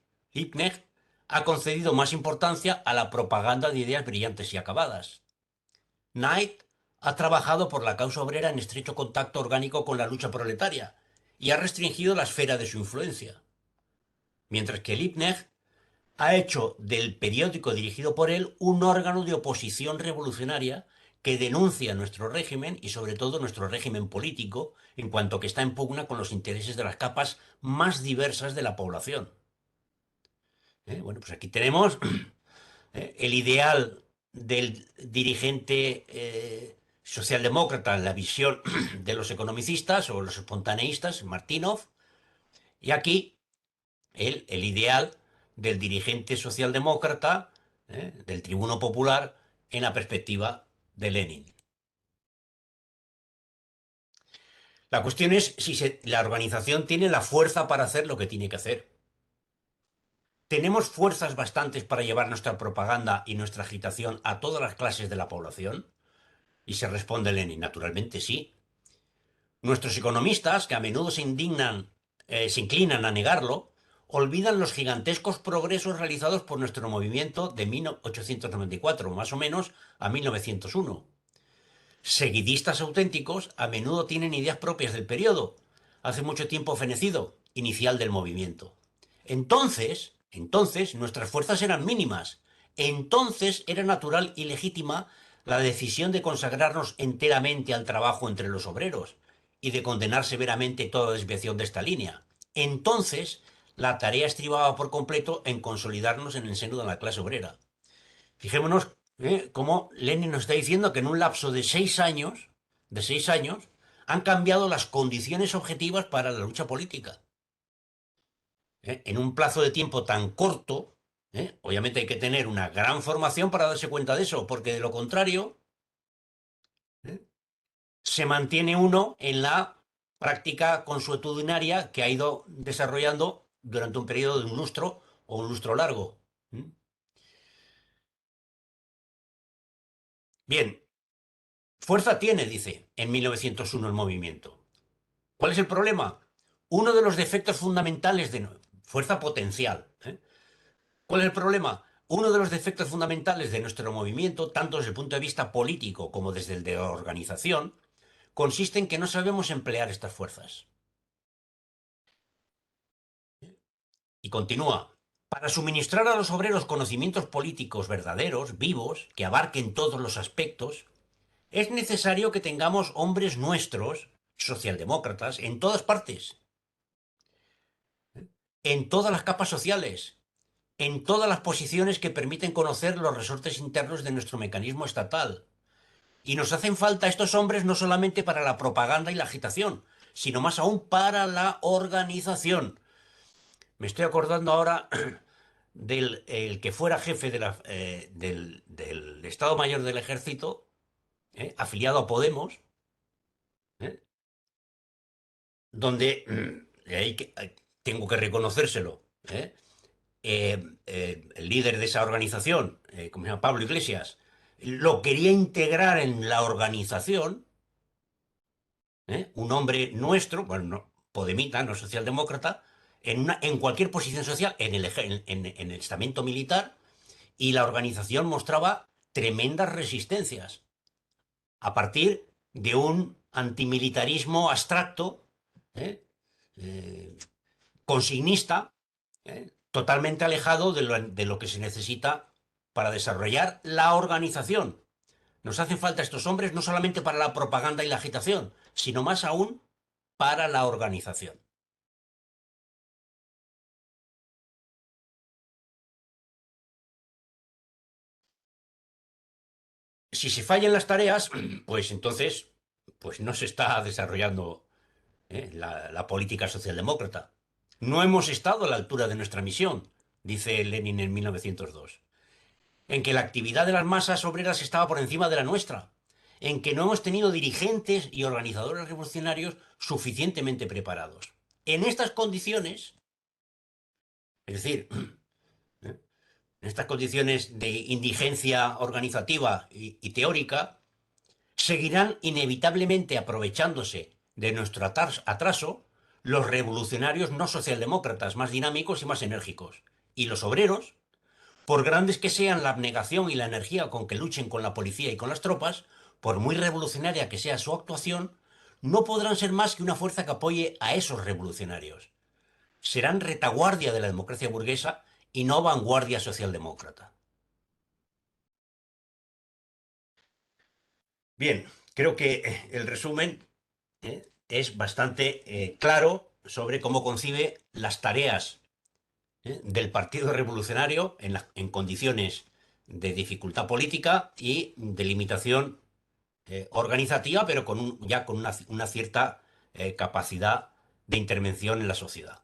ha concedido más importancia a la propaganda de ideas brillantes y acabadas. Knight ha trabajado por la causa obrera en estrecho contacto orgánico con la lucha proletaria y ha restringido la esfera de su influencia. Mientras que Liebknecht ha hecho del periódico dirigido por él un órgano de oposición revolucionaria que denuncia nuestro régimen y sobre todo nuestro régimen político en cuanto que está en pugna con los intereses de las capas más diversas de la población. Bueno, pues aquí tenemos el ideal del dirigente socialdemócrata en la visión de los economicistas o los espontaneístas, Martínov, y aquí el ideal del dirigente socialdemócrata, del tribuno popular, en la perspectiva de Lenin. La cuestión es si la organización tiene la fuerza para hacer lo que tiene que hacer. ¿Tenemos fuerzas bastantes para llevar nuestra propaganda y nuestra agitación a todas las clases de la población? Y se responde Lenin, naturalmente sí. Nuestros economistas, que a menudo se inclinan a negarlo, olvidan los gigantescos progresos realizados por nuestro movimiento de 1894, más o menos, a 1901. Seguidistas auténticos a menudo tienen ideas propias del periodo, hace mucho tiempo fenecido, inicial del movimiento. Entonces, nuestras fuerzas eran mínimas. Entonces era natural y legítima la decisión de consagrarnos enteramente al trabajo entre los obreros y de condenar severamente toda desviación de esta línea. Entonces, la tarea estribaba por completo en consolidarnos en el seno de la clase obrera. Fijémonos cómo Lenin nos está diciendo que en un lapso de 6 años, han cambiado las condiciones objetivas para la lucha política. En un plazo de tiempo tan corto, obviamente hay que tener una gran formación para darse cuenta de eso, porque de lo contrario, ¿eh? Se mantiene uno en la práctica consuetudinaria que ha ido desarrollando durante un periodo de un lustro o un lustro largo. Bien, fuerza tiene, dice, en 1901 el movimiento. ¿Cuál es el problema? Uno de los defectos fundamentales de fuerza potencial. ¿Cuál es el problema? Uno de los defectos fundamentales de nuestro movimiento, tanto desde el punto de vista político como desde el de la organización, consiste en que no sabemos emplear estas fuerzas. Y continúa. Para suministrar a los obreros conocimientos políticos verdaderos, vivos, que abarquen todos los aspectos, es necesario que tengamos hombres nuestros, socialdemócratas, en todas partes, en todas las capas sociales, en todas las posiciones que permiten conocer los resortes internos de nuestro mecanismo estatal. Y nos hacen falta estos hombres no solamente para la propaganda y la agitación, sino más aún para la organización. Me estoy acordando ahora del el que fuera jefe del Estado Mayor del Ejército, afiliado a Podemos, ¿eh? Donde tengo que reconocérselo. El líder de esa organización, como se llama Pablo Iglesias, lo quería integrar en la organización, un hombre nuestro, bueno, no, podemita, no socialdemócrata, en cualquier posición social, en el estamento militar, y la organización mostraba tremendas resistencias a partir de un antimilitarismo abstracto, ¿eh? Eh, consignista, totalmente alejado de lo que se necesita para desarrollar la organización. Nos hacen falta estos hombres no solamente para la propaganda y la agitación, sino más aún para la organización. Si se fallan las tareas, pues entonces pues no se está desarrollando la política socialdemócrata. No hemos estado a la altura de nuestra misión, dice Lenin en 1902, en que la actividad de las masas obreras estaba por encima de la nuestra, en que no hemos tenido dirigentes y organizadores revolucionarios suficientemente preparados. En estas condiciones, es decir, en estas condiciones de indigencia organizativa y teórica, seguirán inevitablemente aprovechándose de nuestro atraso los revolucionarios no socialdemócratas más dinámicos y más enérgicos. Y los obreros, por grandes que sean la abnegación y la energía con que luchen con la policía y con las tropas, por muy revolucionaria que sea su actuación, no podrán ser más que una fuerza que apoye a esos revolucionarios. Serán retaguardia de la democracia burguesa y no vanguardia socialdemócrata. Bien, creo que el resumen es bastante claro sobre cómo concibe las tareas del Partido Revolucionario en condiciones de dificultad política y de limitación organizativa, pero ya con una cierta capacidad de intervención en la sociedad.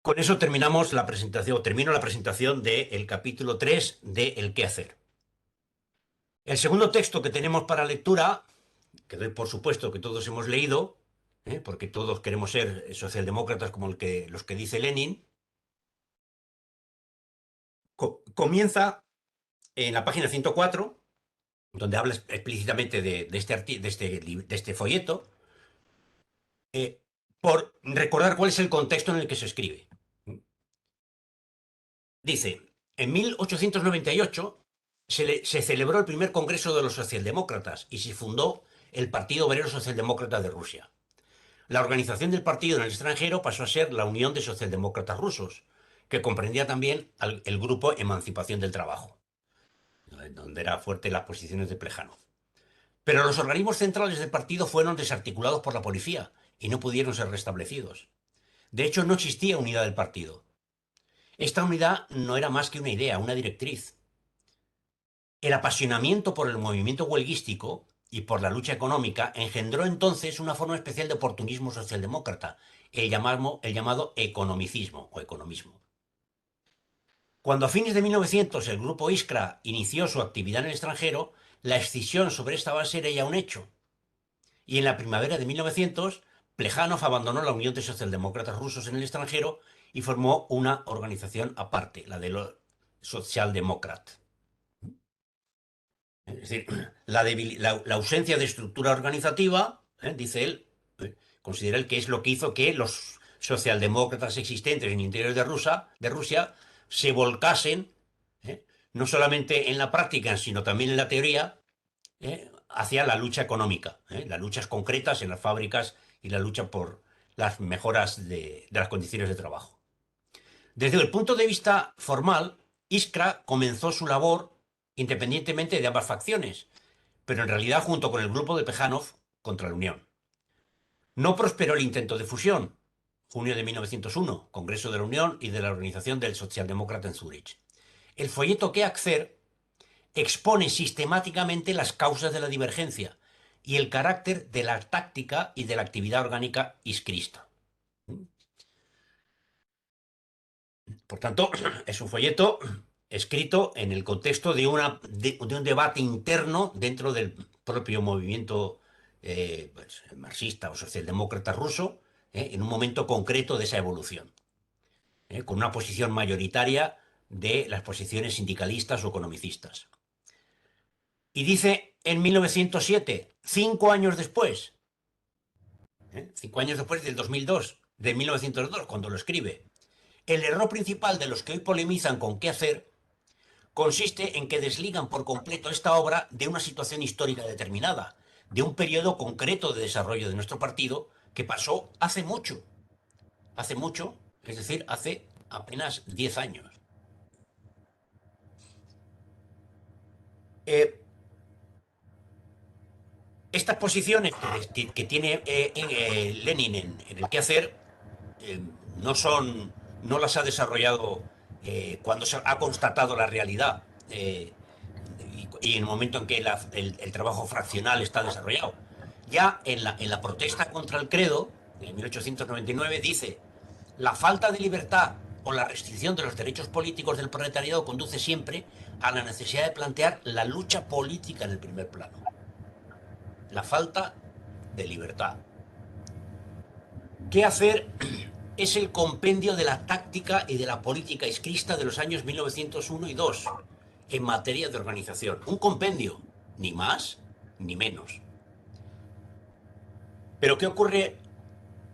Con eso terminamos la presentación, termino la presentación del capítulo 3 de El qué hacer. El segundo texto que tenemos para lectura, que doy por supuesto que todos hemos leído, porque todos queremos ser socialdemócratas como los que dice Lenin, comienza en la página 104, donde habla explícitamente de este folleto, por recordar cuál es el contexto en el que se escribe. Dice, en 1898 se celebró el primer Congreso de los Socialdemócratas y se fundó el Partido Obrero Socialdemócrata de Rusia. La organización del partido en el extranjero pasó a ser la Unión de Socialdemócratas Rusos, que comprendía también el grupo Emancipación del Trabajo, donde era fuerte las posiciones de Plejánov. Pero los organismos centrales del partido fueron desarticulados por la policía y no pudieron ser restablecidos. De hecho, no existía unidad del partido. Esta unidad no era más que una idea, una directriz. El apasionamiento por el movimiento huelguístico y por la lucha económica engendró entonces una forma especial de oportunismo socialdemócrata, el llamado economicismo o economismo. Cuando a fines de 1900 el grupo Iskra inició su actividad en el extranjero, la escisión sobre esta base era ya un hecho. Y en la primavera de 1900, Plejánov abandonó la Unión de Socialdemócratas Rusos en el extranjero y formó una organización aparte, la de los Socialdemócrat. Es decir, la ausencia de estructura organizativa, dice él, considera él que es lo que hizo que los socialdemócratas existentes en el interior de Rusia se volcasen, no solamente en la práctica, sino también en la teoría, hacia la lucha económica, las luchas concretas en las fábricas y la lucha por las mejoras de las condiciones de trabajo. Desde el punto de vista formal, Iskra comenzó su labor independientemente de ambas facciones, pero en realidad junto con el grupo de Plejánov contra la Unión. No prosperó el intento de fusión, junio de 1901, Congreso de la Unión y de la Organización del Socialdemócrata en Zúrich. El folleto que Hacer expone sistemáticamente las causas de la divergencia y el carácter de la táctica y de la actividad orgánica iscrista. Por tanto, es un folleto escrito en el contexto de un debate interno dentro del propio movimiento pues, marxista o socialdemócrata ruso, en un momento concreto de esa evolución, con una posición mayoritaria de las posiciones sindicalistas o economicistas. Y dice en 1907, 5 años después, 5 años después del 2002, de 1902, cuando lo escribe, el error principal de los que hoy polemizan con qué hacer consiste en que desligan por completo esta obra de una situación histórica determinada, de un periodo concreto de desarrollo de nuestro partido que pasó hace mucho, es decir, hace apenas 10 años. Eh, estas posiciones que tiene Lenin en el qué hacer eh, no las ha desarrollado cuando se ha constatado la realidad y en el momento en que el trabajo fraccional está desarrollado. Ya en la protesta contra el credo, en 1899, dice: la falta de libertad o la restricción de los derechos políticos del proletariado conduce siempre a la necesidad de plantear la lucha política en el primer plano. La falta de libertad. ¿Qué hacer? Es el compendio de la táctica y de la política iscrista de los años 1901 y 2 en materia de organización. Un compendio, ni más ni menos. Pero ¿qué ocurre?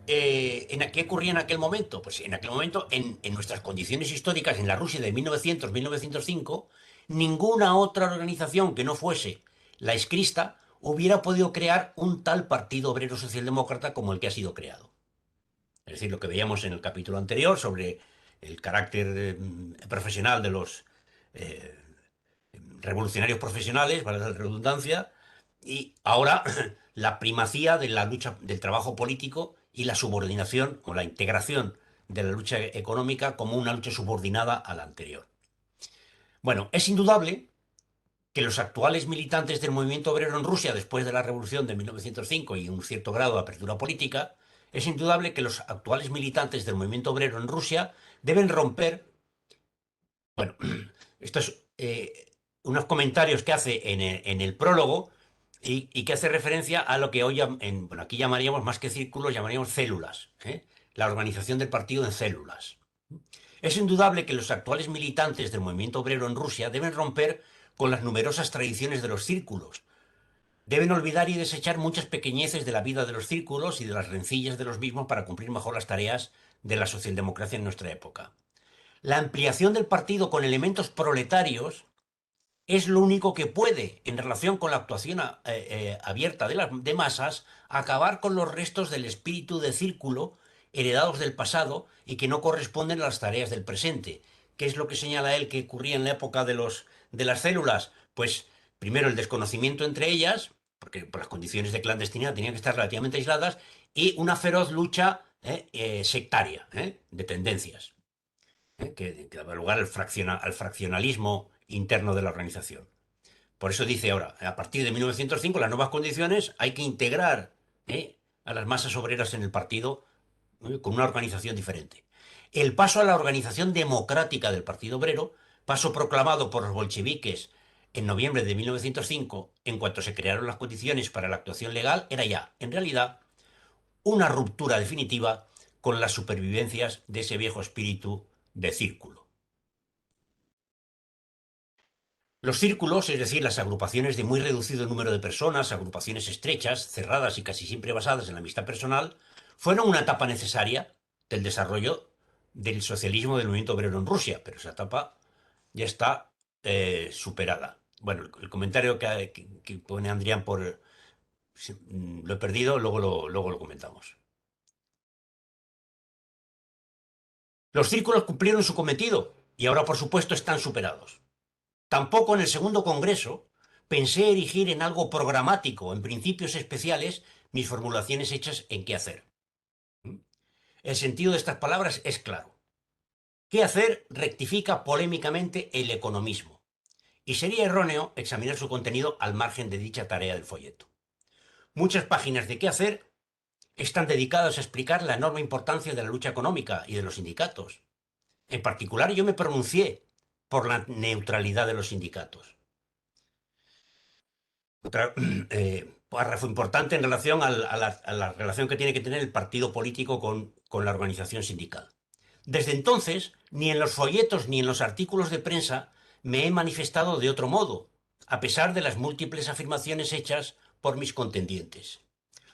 ¿Qué ocurría en aquel momento? Pues en aquel momento, en nuestras condiciones históricas, en la Rusia de 1900-1905, ninguna otra organización que no fuese la iscrista hubiera podido crear un tal partido obrero socialdemócrata como el que ha sido creado. Es decir, lo que veíamos en el capítulo anterior sobre el carácter profesional de los eh, revolucionarios profesionales, para la redundancia, y ahora la primacía de la lucha del trabajo político y la subordinación o la integración de la lucha económica como una lucha subordinada a la anterior. Bueno, es indudable que los actuales militantes del movimiento obrero en Rusia después de la revolución de 1905 y un cierto grado de apertura política, es indudable que los actuales militantes del movimiento obrero en Rusia deben romper, bueno, estos unos comentarios que hace en el prólogo y que hace referencia a lo que hoy bueno, aquí llamaríamos, más que círculos, llamaríamos células, ¿eh? La organización del partido en células. Es indudable que los actuales militantes del movimiento obrero en Rusia deben romper con las numerosas tradiciones de los círculos. Deben olvidar y desechar muchas pequeñeces de la vida de los círculos y de las rencillas de los mismos para cumplir mejor las tareas de la socialdemocracia en nuestra época. La ampliación del partido con elementos proletarios es lo único que puede, en relación con la actuación abierta de las de masas, acabar con los restos del espíritu de círculo heredados del pasado y que no corresponden a las tareas del presente. ¿Qué es lo que señala él que ocurría en la época de las células? Pues primero el desconocimiento entre ellas, porque por las condiciones de clandestinidad tenían que estar relativamente aisladas, y una feroz lucha sectaria, de tendencias, que daba lugar al fraccionalismo interno de la organización. Por eso dice ahora, a partir de 1905, las nuevas condiciones, hay que integrar a las masas obreras en el partido con una organización diferente. El paso a la organización democrática del Partido Obrero, paso proclamado por los bolcheviques en noviembre de 1905, en cuanto se crearon las condiciones para la actuación legal, era ya, en realidad, una ruptura definitiva con las supervivencias de ese viejo espíritu de círculo. Los círculos, es decir, las agrupaciones de muy reducido número de personas, agrupaciones estrechas, cerradas y casi siempre basadas en la amistad personal, fueron una etapa necesaria del desarrollo del socialismo del movimiento obrero en Rusia, pero esa etapa ya está superada. Bueno, el comentario que pone Andrián por... lo he perdido, luego lo comentamos. Los círculos cumplieron su cometido y ahora, por supuesto, están superados. Tampoco en el segundo congreso pensé erigir en algo programático, en principios especiales, mis formulaciones hechas en qué hacer. El sentido de estas palabras es claro. Qué hacer rectifica polémicamente el economismo, y sería erróneo examinar su contenido al margen de dicha tarea del folleto. Muchas páginas de qué hacer están dedicadas a explicar la enorme importancia de la lucha económica y de los sindicatos. En particular, yo me pronuncié por la neutralidad de los sindicatos. Otra, párrafo importante en relación a la relación que tiene que tener el partido político con la organización sindical. Desde entonces, ni en los folletos ni en los artículos de prensa me he manifestado de otro modo, a pesar de las múltiples afirmaciones hechas por mis contendientes.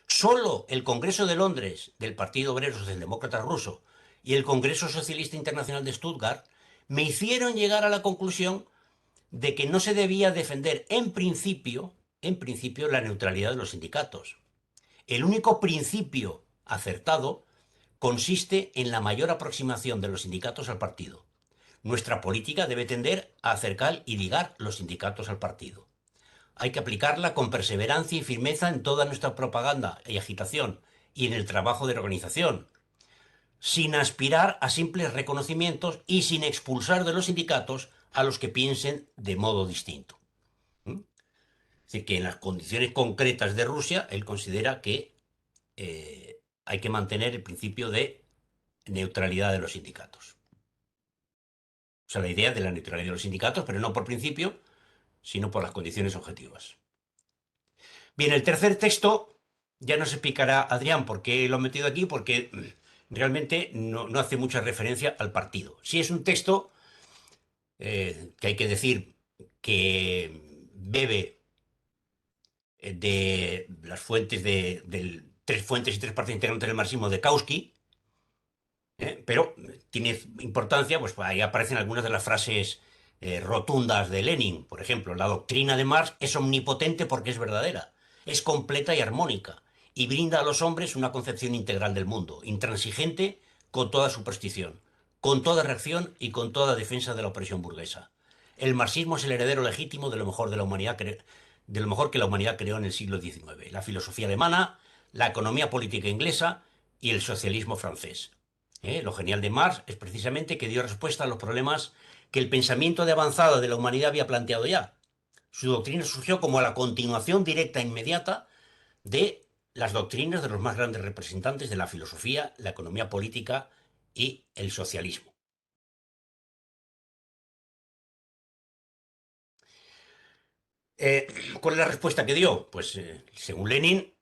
Solo el Congreso de Londres del Partido Obrero Socialdemócrata Ruso y el Congreso Socialista Internacional de Stuttgart me hicieron llegar a la conclusión de que no se debía defender en principio, la neutralidad de los sindicatos. El único principio acertado consiste en la mayor aproximación de los sindicatos al partido. Nuestra política debe tender a acercar y ligar los sindicatos al partido. Hay que aplicarla con perseverancia y firmeza en toda nuestra propaganda y agitación y en el trabajo de organización. sin aspirar a simples reconocimientos y sin expulsar de los sindicatos a los que piensen de modo distinto. ¿Mm? Es decir, que en las condiciones concretas de Rusia, él considera que hay que mantener el principio de neutralidad de los sindicatos. O sea, la idea de la neutralidad de los sindicatos, pero no por principio, sino por las condiciones objetivas. Bien, el tercer texto ya nos explicará Adrián por qué lo he metido aquí, porque realmente no hace mucha referencia al partido. Sí es un texto que hay que decir que bebe de las fuentes tres fuentes y tres partes integrantes del marxismo de Kautsky, pero tiene importancia, pues ahí aparecen algunas de las frases rotundas de Lenin. Por ejemplo, la doctrina de Marx es omnipotente porque es verdadera, es completa y armónica, y brinda a los hombres una concepción integral del mundo, intransigente con toda superstición, con toda reacción y con toda defensa de la opresión burguesa. El marxismo es el heredero legítimo de lo mejor de la humanidad, de lo mejor que la humanidad creó en el siglo XIX, la filosofía alemana, la economía política inglesa y el socialismo francés. Lo genial de Marx es precisamente que dio respuesta a los problemas que el pensamiento de avanzada de la humanidad había planteado ya. Su doctrina surgió como la continuación directa e inmediata de las doctrinas de los más grandes representantes de la filosofía, la economía política y el socialismo. Eh, ¿Cuál es la respuesta que dio? Pues según Lenin,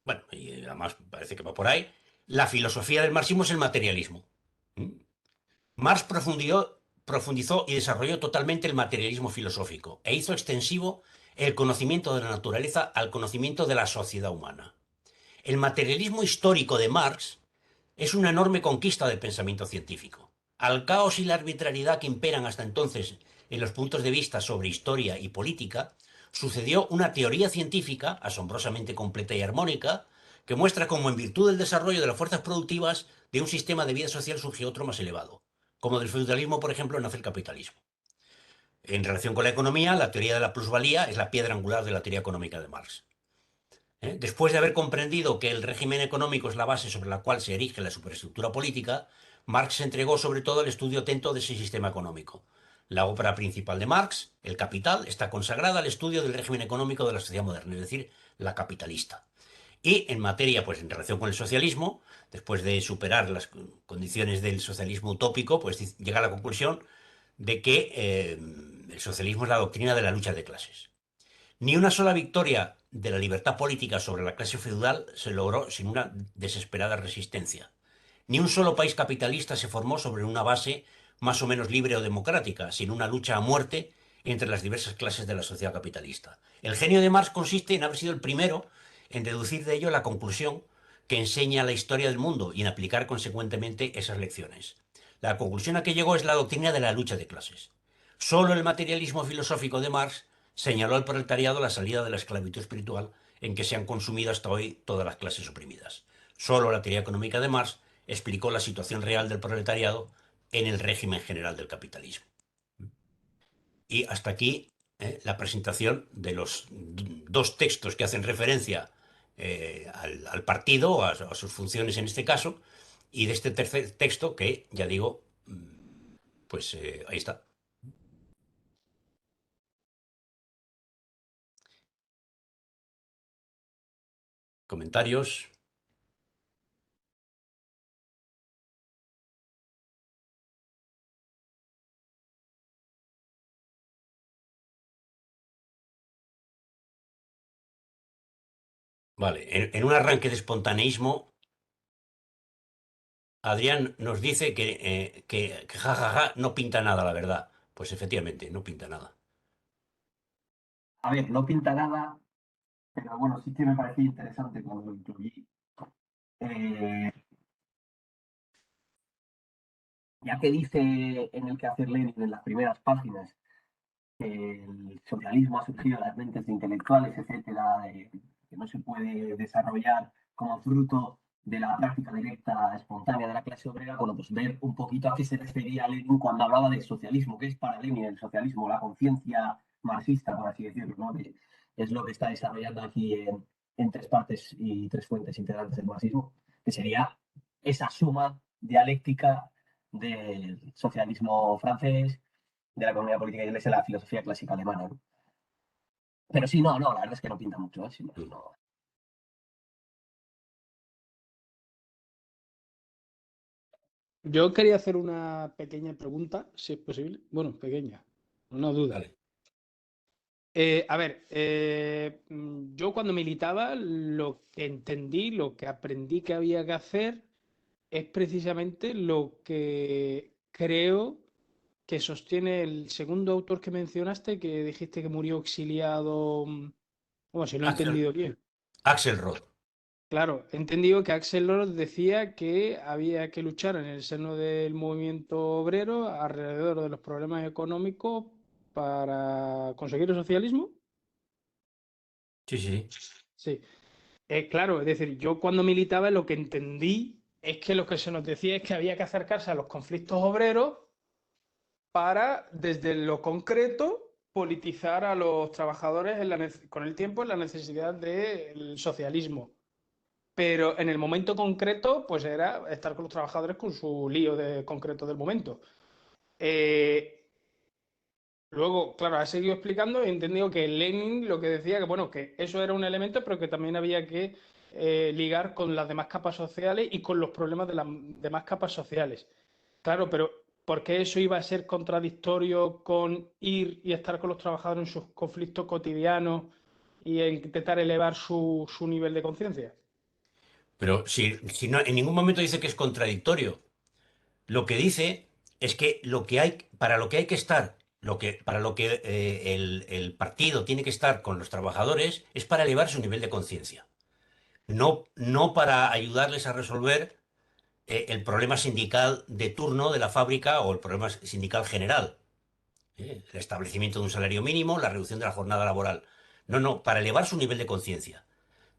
bueno, y además parece que va por ahí, la filosofía del marxismo es el materialismo. ¿Mm? Marx profundizó y desarrolló totalmente el materialismo filosófico e hizo extensivo el conocimiento de la naturaleza al conocimiento de la sociedad humana. El materialismo histórico de Marx es una enorme conquista del pensamiento científico. Al caos y la arbitrariedad que imperan hasta entonces en los puntos de vista sobre historia y política, sucedió una teoría científica asombrosamente completa y armónica que muestra cómo en virtud del desarrollo de las fuerzas productivas de un sistema de vida social surgió otro más elevado. Como del feudalismo, por ejemplo, nace el capitalismo. En relación con la economía, la teoría de la plusvalía es la piedra angular de la teoría económica de Marx. Después de haber comprendido que el régimen económico es la base sobre la cual se erige la superestructura política, Marx se entregó sobre todo al estudio atento de ese sistema económico. La obra principal de Marx, El Capital, está consagrada al estudio del régimen económico de la sociedad moderna, es decir, la capitalista. Y en materia, pues en relación con el socialismo, después de superar las condiciones del socialismo utópico, pues llega a la conclusión de que el socialismo es la doctrina de la lucha de clases. Ni una sola victoria de la libertad política sobre la clase feudal se logró sin una desesperada resistencia. Ni un solo país capitalista se formó sobre una base más o menos libre o democrática, sin una lucha a muerte entre las diversas clases de la sociedad capitalista. El genio de Marx consiste en haber sido el primero en deducir de ello la conclusión que enseña la historia del mundo y en aplicar consecuentemente esas lecciones. La conclusión a que llegó es la doctrina de la lucha de clases. Solo el materialismo filosófico de Marx señaló al proletariado la salida de la esclavitud espiritual en que se han consumido hasta hoy todas las clases oprimidas. Solo la teoría económica de Marx explicó la situación real del proletariado en el régimen general del capitalismo. Y hasta aquí la presentación de los dos textos que hacen referencia al partido, a sus funciones en este caso, y de este tercer texto que, ya digo, pues ahí está. Comentarios. Vale, en un arranque de espontaneísmo, Adrián nos dice que jajaja no pinta nada, la verdad. Pues efectivamente, no pinta nada. A ver, no pinta nada, pero bueno, sí que me parecía interesante cuando lo incluí. Eh, ya que dice en el quehacer Lenin, en las primeras páginas, que el socialismo ha surgido en las mentes de intelectuales, etcétera, que no se puede desarrollar como fruto de la práctica directa espontánea de la clase obrera, bueno, pues ver un poquito a qué se refería Lenin cuando hablaba del socialismo, que es para Lenin el socialismo, la conciencia marxista, por así decirlo, ¿no? Que es lo que está desarrollando aquí en tres partes y tres fuentes integrantes del marxismo, que sería esa suma dialéctica del socialismo francés, de la economía política inglesa y la filosofía clásica alemana, ¿no? Pero sí, no, la verdad es que no pinta mucho, ¿eh? Sí, no. Yo quería hacer una pequeña pregunta, si es posible. Bueno, pequeña, una duda. Vale. A ver, yo cuando militaba, lo que entendí, lo que aprendí que había que hacer es precisamente lo que creo que sostiene el segundo autor que mencionaste, que dijiste que murió exiliado. Bueno, si lo he Axel, entendido bien. Axelrod. Claro, he entendido que Axel Rose decía que había que luchar en el seno del movimiento obrero alrededor de los problemas económicos para conseguir el socialismo. Sí, sí. Sí, claro, es decir, yo cuando militaba lo que entendí es que lo que se nos decía es que había que acercarse a los conflictos obreros para, desde lo concreto, politizar a los trabajadores con el tiempo en la necesidad del socialismo. Pero en el momento concreto, pues era estar con los trabajadores con su lío concreto del momento. Luego, claro, ha seguido explicando y he entendido que Lenin lo que decía que, bueno, que eso era un elemento, pero que también había que ligar con las demás capas sociales y con los problemas de las demás capas sociales. Claro, pero ¿por qué eso iba a ser contradictorio con ir y estar con los trabajadores en sus conflictos cotidianos y intentar elevar su nivel de conciencia? Pero si no, en ningún momento dice que es contradictorio. Lo que dice es que para lo que hay que estar, para lo que el partido tiene que estar con los trabajadores, es para elevar su nivel de conciencia. No para ayudarles a resolver el problema sindical de turno de la fábrica o el problema sindical general. El establecimiento de un salario mínimo, la reducción de la jornada laboral. No, para elevar su nivel de conciencia.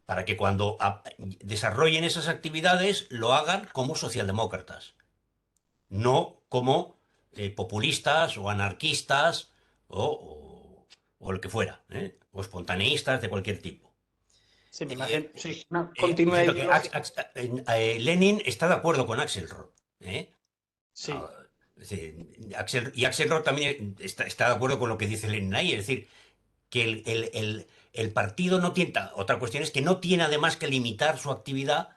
Para que cuando desarrollen esas actividades lo hagan como socialdemócratas, no como populistas o anarquistas o lo que fuera, o espontaneístas de cualquier tipo. Sí, me imagino. Eh, Sí, una continuidad Diciendo que ideológica. Lenin está de acuerdo con Axelrod. ¿Eh? Ah, Sí, es decir, Axelrod también está de acuerdo con lo que dice Lenin ahí, es decir, que el partido no tiene. Otra cuestión es que no tiene además que limitar su actividad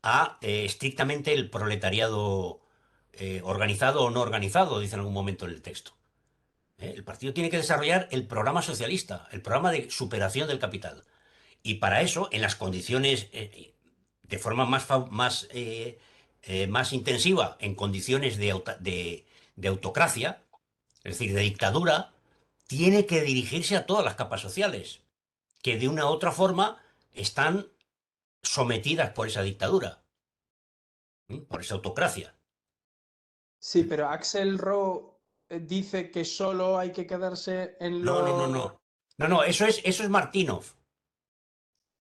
a estrictamente el proletariado organizado o no organizado, dice en algún momento en el texto. El partido tiene que desarrollar el programa socialista, el programa de superación del capital. Y para eso, en las condiciones, de forma más intensiva, en condiciones de autocracia, es decir, de dictadura, tiene que dirigirse a todas las capas sociales, que de una u otra forma están sometidas por esa dictadura, por esa autocracia. sí, pero Axel Rowe dice que solo hay que quedarse en No, no, no, lo... no. No, eso es Martínov.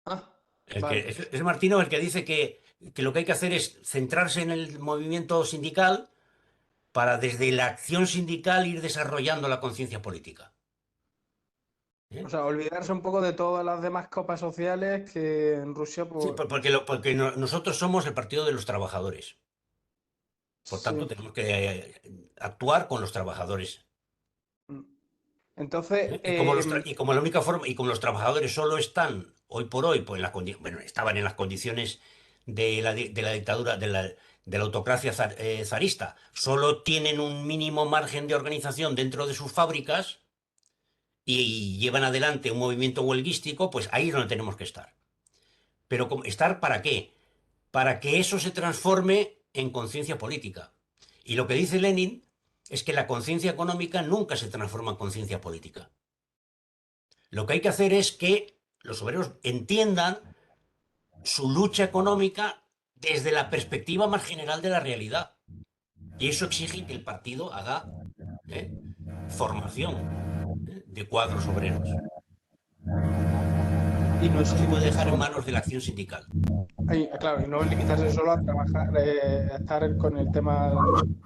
Ah, Que, vale. es Martínov el que dice que lo que hay que hacer es centrarse en el movimiento sindical para desde la acción sindical ir desarrollando la conciencia política. O ¿Eh? sea, olvidarse un poco de todas las demás copas sociales que en Rusia, Sí, pues... porque nosotros somos el partido de los trabajadores. Por tanto, Sí. tenemos que actuar con los trabajadores. Entonces, Y como la única forma, y como los trabajadores solo están hoy por hoy, pues bueno, estaban en las condiciones de la dictadura, de la autocracia zarista, solo tienen un mínimo margen de organización dentro de sus fábricas y llevan adelante un movimiento huelguístico, pues ahí es donde tenemos que estar. Pero ¿estar para qué? Para que eso se transforme en conciencia política. Y lo que dice Lenin es que la conciencia económica nunca se transforma en conciencia política. Lo que hay que hacer es que los obreros entiendan su lucha económica desde la perspectiva más general de la realidad. Y eso exige que el partido haga formación de cuadros obreros. y no No se se puede limite dejar en solo... manos de la acción sindical. Claro, y no limitarse solo a trabajar, a estar con el tema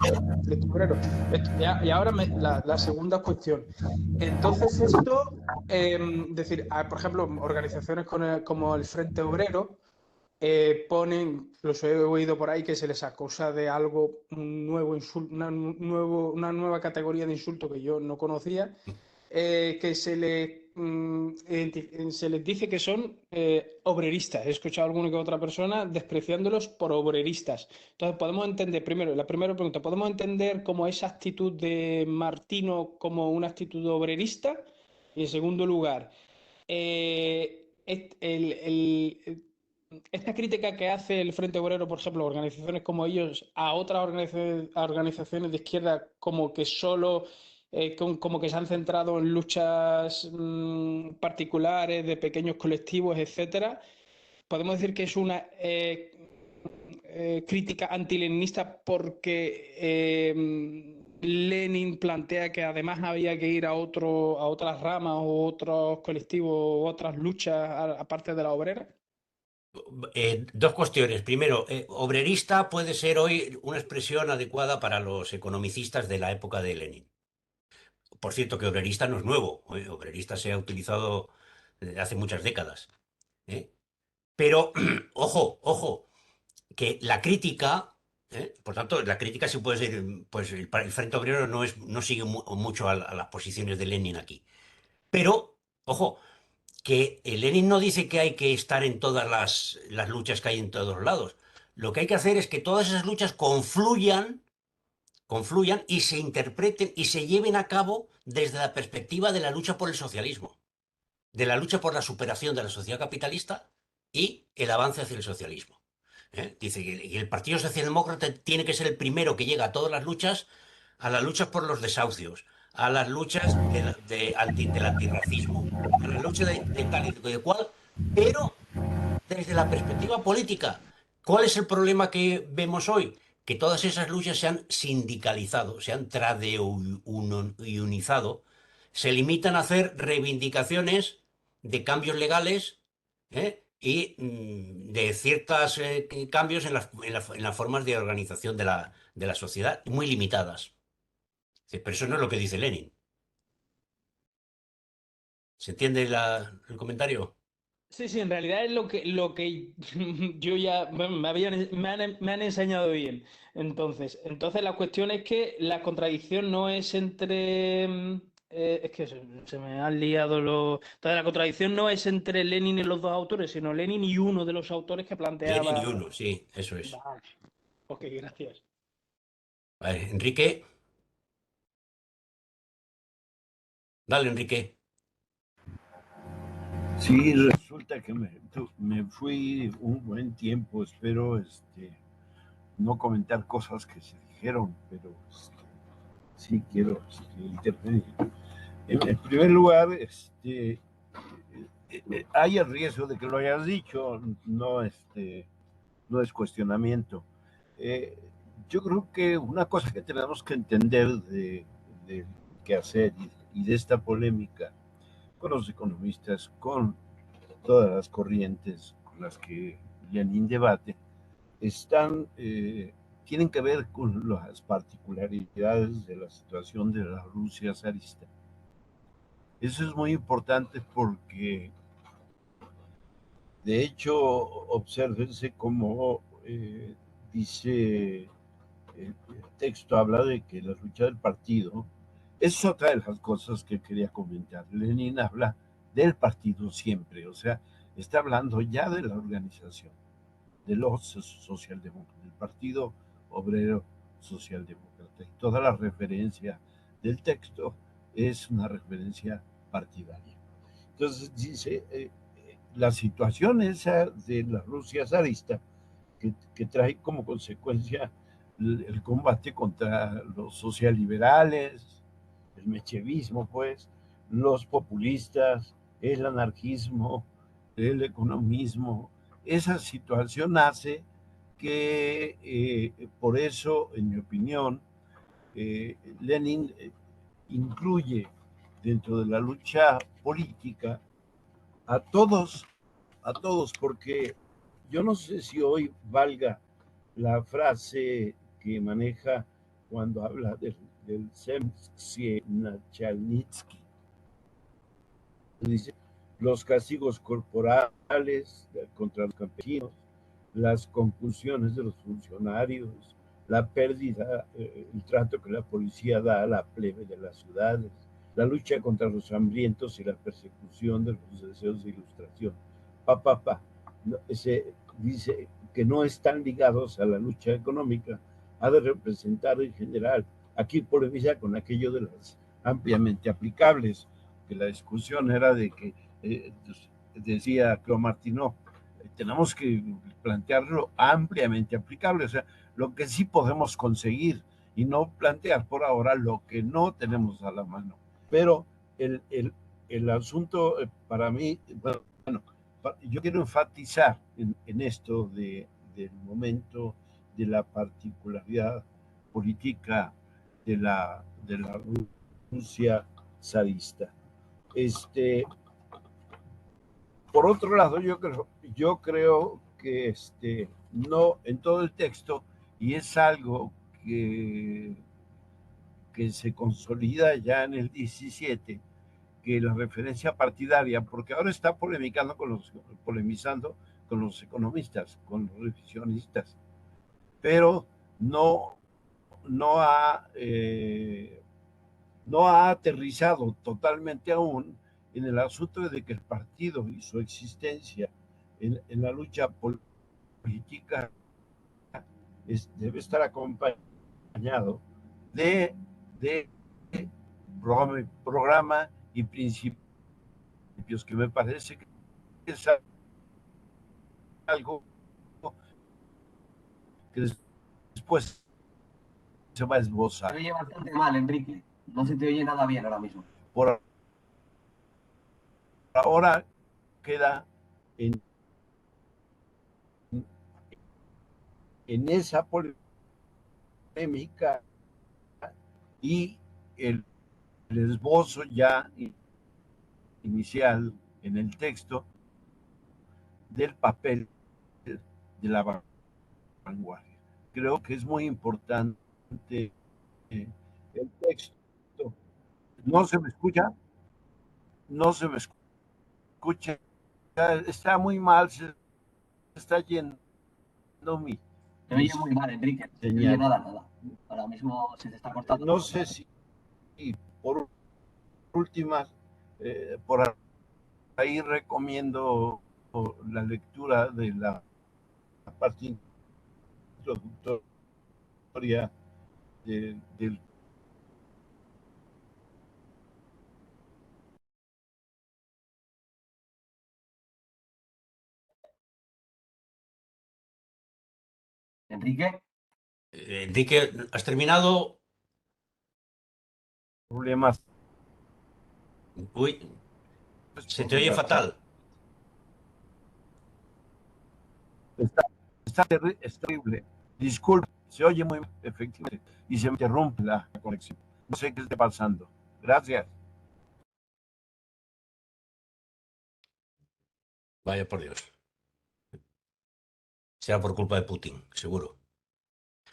del conflicto obrero. Y ahora la segunda cuestión. Entonces, esto, decir, por ejemplo, organizaciones como el Frente Obrero ponen, los he oído por ahí, que se les acusa de algo, un nuevo insulto, una nueva categoría de insulto que yo no conocía, que se les dice que son obreristas. He escuchado a alguna que otra persona despreciándolos por obreristas. Entonces, podemos entender, primero, la primera pregunta, ¿podemos entender como esa actitud de Martino como una actitud obrerista? Y en segundo lugar, esta crítica que hace el Frente Obrero, por ejemplo, organizaciones como ellos, a otras organizaciones de izquierda, como que solo, como que se han centrado en luchas particulares de pequeños colectivos, etcétera, podemos decir que es una crítica antileninista porque Lenin plantea que además había que ir a otras ramas o otros colectivos o otras luchas aparte de la obrera. Dos cuestiones. Primero, obrerista puede ser hoy una expresión adecuada para los economicistas de la época de Lenin. Por cierto, que obrerista no es nuevo. Obrerista se ha utilizado desde hace muchas décadas. ¿Eh? Pero, ojo, que la crítica, por tanto, la crítica sí puede ser, pues el Frente Obrero no sigue mucho a las posiciones de Lenin aquí. Pero, ojo, que Lenin no dice que hay que estar en todas las luchas que hay en todos lados. Lo que hay que hacer es que todas esas luchas confluyan y se interpreten y se lleven a cabo desde la perspectiva de la lucha por el socialismo, de la lucha por la superación de la sociedad capitalista y el avance hacia el socialismo. Dice que el Partido Socialdemócrata tiene que ser el primero que llega a todas las luchas, a las luchas por los desahucios, a las luchas del antirracismo, a la lucha de tal y de cual, pero desde la perspectiva política. ¿Cuál es el problema que vemos hoy? Que todas esas luchas se han sindicalizado, se han tradeunionizado, se limitan a hacer reivindicaciones de cambios legales, y de ciertos cambios en las formas de organización de la sociedad, muy limitadas. Pero eso no es lo que dice Lenin. ¿Se entiende el comentario? Sí, sí, en realidad es lo que yo ya bueno, me han enseñado bien. Entonces la cuestión es que la contradicción no es entre es que se me han liado los. Entonces la contradicción no es entre Lenin y los dos autores, sino Lenin y uno de los autores que Lenin y planteaba. uno, sí, eso es. Vale. Ok, gracias. Vale, Enrique, dale, Enrique. Sí, resulta que me fui un buen tiempo, espero no comentar cosas que se dijeron, pero sí quiero intervenir. En primer lugar, hay el riesgo de que lo hayas dicho, no es cuestionamiento. Eh, yo creo que una cosa que tenemos que entender de qué hacer y de esta polémica con los economistas, con todas las corrientes con las que Lenin debate, tienen que ver con las particularidades de la situación de la Rusia zarista. Eso es muy importante porque, de hecho, obsérvense cómo dice el texto, habla de que la lucha del partido es otra de las cosas que quería comentar. Lenin habla del partido siempre, o sea, está hablando ya de la organización, de los socialdemócratas, del Partido Obrero Socialdemócrata. Y toda la referencia del texto es una referencia partidaria. Entonces dice, la situación esa de la Rusia zarista, que trae como consecuencia el combate contra los socialliberales, el mechevismo, pues, los populistas, el anarquismo, el economismo. Esa situación hace que, por eso, en mi opinión, Lenin incluye dentro de la lucha política a todos, porque yo no sé si hoy valga la frase que maneja cuando habla del Zemsky Nachalnitsky. Dice, los castigos corporales contra los campesinos, las conclusiones de los funcionarios, la pérdida, el trato que la policía da a la plebe de las ciudades, la lucha contra los hambrientos y la persecución de los deseos de ilustración. Se dice que no están ligados a la lucha económica, ha de representar en general. Aquí polemiza con aquello de las ampliamente aplicables, que la discusión era de que, decía Clomartino, tenemos que plantearlo ampliamente aplicable, o sea, lo que sí podemos conseguir y no plantear por ahora lo que no tenemos a la mano. Pero el asunto para mí, bueno, yo quiero enfatizar en esto del momento de la particularidad política de la Rusia zarista. Por otro lado, yo creo que no en todo el texto, y es algo que se consolida ya en el 17, que la referencia partidaria, porque ahora está polemizando con los economistas, con los revisionistas, pero no ha aterrizado totalmente aún en el asunto de que el partido y su existencia en la lucha política debe estar acompañado de programa y principios, que me parece que es algo que después se va a esbozar. Se oye bastante mal, Enrique. No se te oye nada bien ahora mismo. Por ahora queda en esa polémica y el esbozo ya inicial en el texto del papel de la vanguardia. Creo que es muy importante el texto. ¿No se me escucha? No se me escucha. Está muy mal, se está yendo mi Se oye muy mal, Enrique. No se te oye nada. Ahora mismo se te está cortando. No sé si por última, por ahí recomiendo la lectura de la parte introductoria del Enrique. Enrique, ¿has terminado? problemas. Uy, se te oye fatal. Está terrible. Disculpe, se oye muy efectivamente y se me interrumpe la conexión. No sé qué está pasando. Gracias. Vaya por Dios. Será por culpa de Putin, seguro.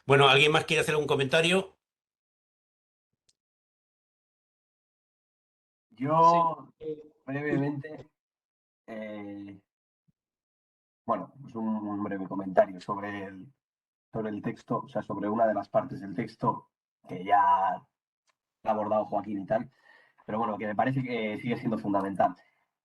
Bueno, ¿alguien más quiere hacer un comentario? Yo, brevemente, bueno, pues un breve comentario sobre el texto, o sea, sobre una de las partes del texto que ya ha abordado Joaquín y tal, pero bueno, que me parece que sigue siendo fundamental.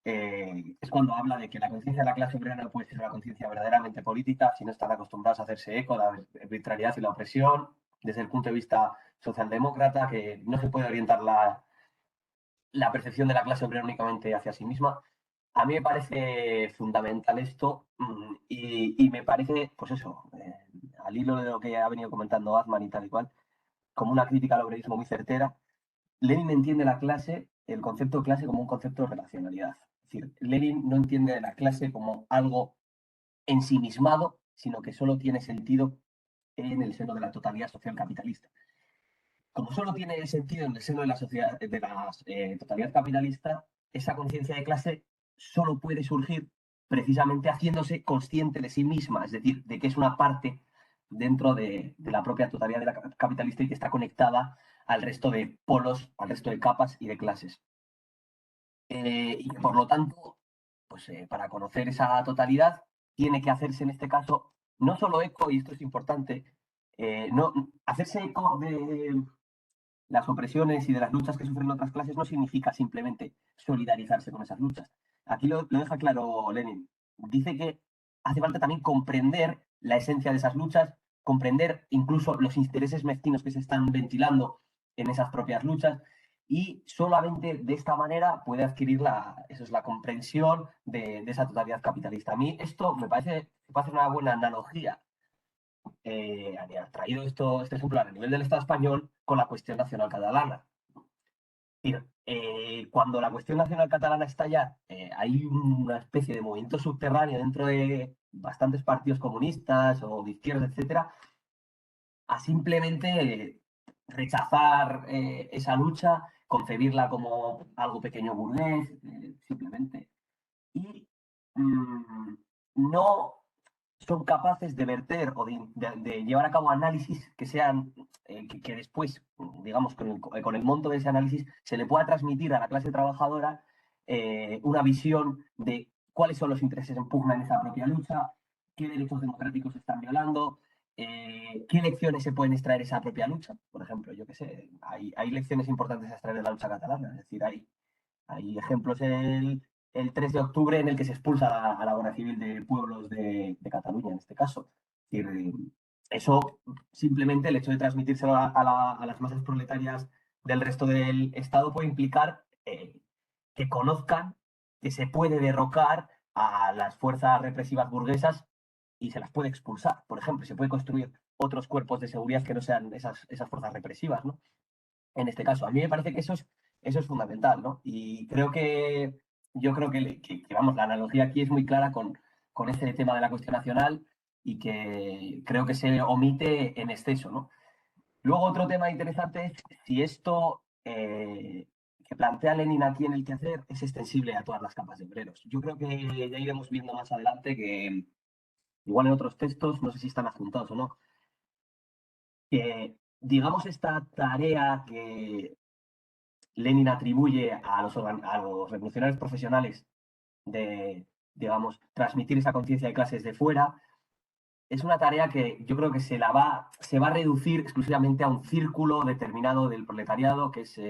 Es cuando habla de que la conciencia de la clase obrera no puede ser una conciencia verdaderamente política si no están acostumbrados a hacerse eco de la arbitrariedad y la opresión, desde el punto de vista socialdemócrata, que no se puede orientar la percepción de la clase obrera únicamente hacia sí misma. A mí me parece fundamental esto y me parece, pues eso, al hilo de lo que ha venido comentando Azman y tal y cual, como una crítica al obrerismo muy certera. Lenin entiende la clase, el concepto de clase como un concepto de relacionalidad. Es decir, Lenin no entiende la clase como algo ensimismado, sino que solo tiene sentido en el seno de la totalidad social capitalista. Como solo tiene sentido en el seno de la sociedad, de la totalidad capitalista, esa conciencia de clase solo puede surgir precisamente haciéndose consciente de sí misma, es decir, de que es una parte dentro de la propia totalidad de la capitalista y que está conectada al resto de polos, al resto de capas y de clases. Y que por lo tanto, pues para conocer esa totalidad, tiene que hacerse en este caso no solo eco, y esto es importante, no, hacerse eco de las opresiones y de las luchas que sufren otras clases no significa simplemente solidarizarse con esas luchas. Aquí lo deja claro Lenin. Dice que hace falta también comprender la esencia de esas luchas, comprender incluso los intereses mezquinos que se están ventilando en esas propias luchas, y solamente de esta manera puede adquirir eso es la comprensión de esa totalidad capitalista. A mí esto me parece una buena analogía, traído este ejemplo a nivel del Estado español con la cuestión nacional catalana. Cuando la cuestión nacional catalana estalla, hay una especie de movimiento subterráneo dentro de bastantes partidos comunistas o de izquierdas, etcétera, a simplemente rechazar esa lucha, concebirla como algo pequeño burgués, simplemente. Y no son capaces de verter o de llevar a cabo análisis que sean, que después, digamos, con el monto de ese análisis, se le pueda transmitir a la clase trabajadora una visión de cuáles son los intereses en pugna en esa propia lucha, qué derechos democráticos se están violando, qué lecciones se pueden extraer de esa propia lucha. Por ejemplo, yo qué sé, hay lecciones importantes a extraer de la lucha catalana, es decir, hay ejemplos el 3 de octubre en el que se expulsa a la Guardia Civil de pueblos de Cataluña, en este caso. Es decir, eso simplemente el hecho de transmitírselo a las masas proletarias del resto del Estado puede implicar que conozcan que se puede derrocar a las fuerzas represivas burguesas y se las puede expulsar. Por ejemplo, se puede construir otros cuerpos de seguridad que no sean esas fuerzas represivas, ¿no? En este caso, a mí me parece que eso es fundamental, ¿no? Y yo creo vamos, la analogía aquí es muy clara con ese tema de la cuestión nacional y que creo que se omite en exceso, ¿no? Luego otro tema interesante es si esto que plantea Lenin aquí en el quehacer es extensible a todas las capas de obreros. Yo creo que ya iremos viendo más adelante que, igual en otros textos, no sé si están adjuntados o no, que digamos esta tarea que Lenin atribuye a los revolucionarios profesionales de, digamos, transmitir esa conciencia de clases de fuera, es una tarea que yo creo que se va a reducir exclusivamente a un círculo determinado del proletariado, que es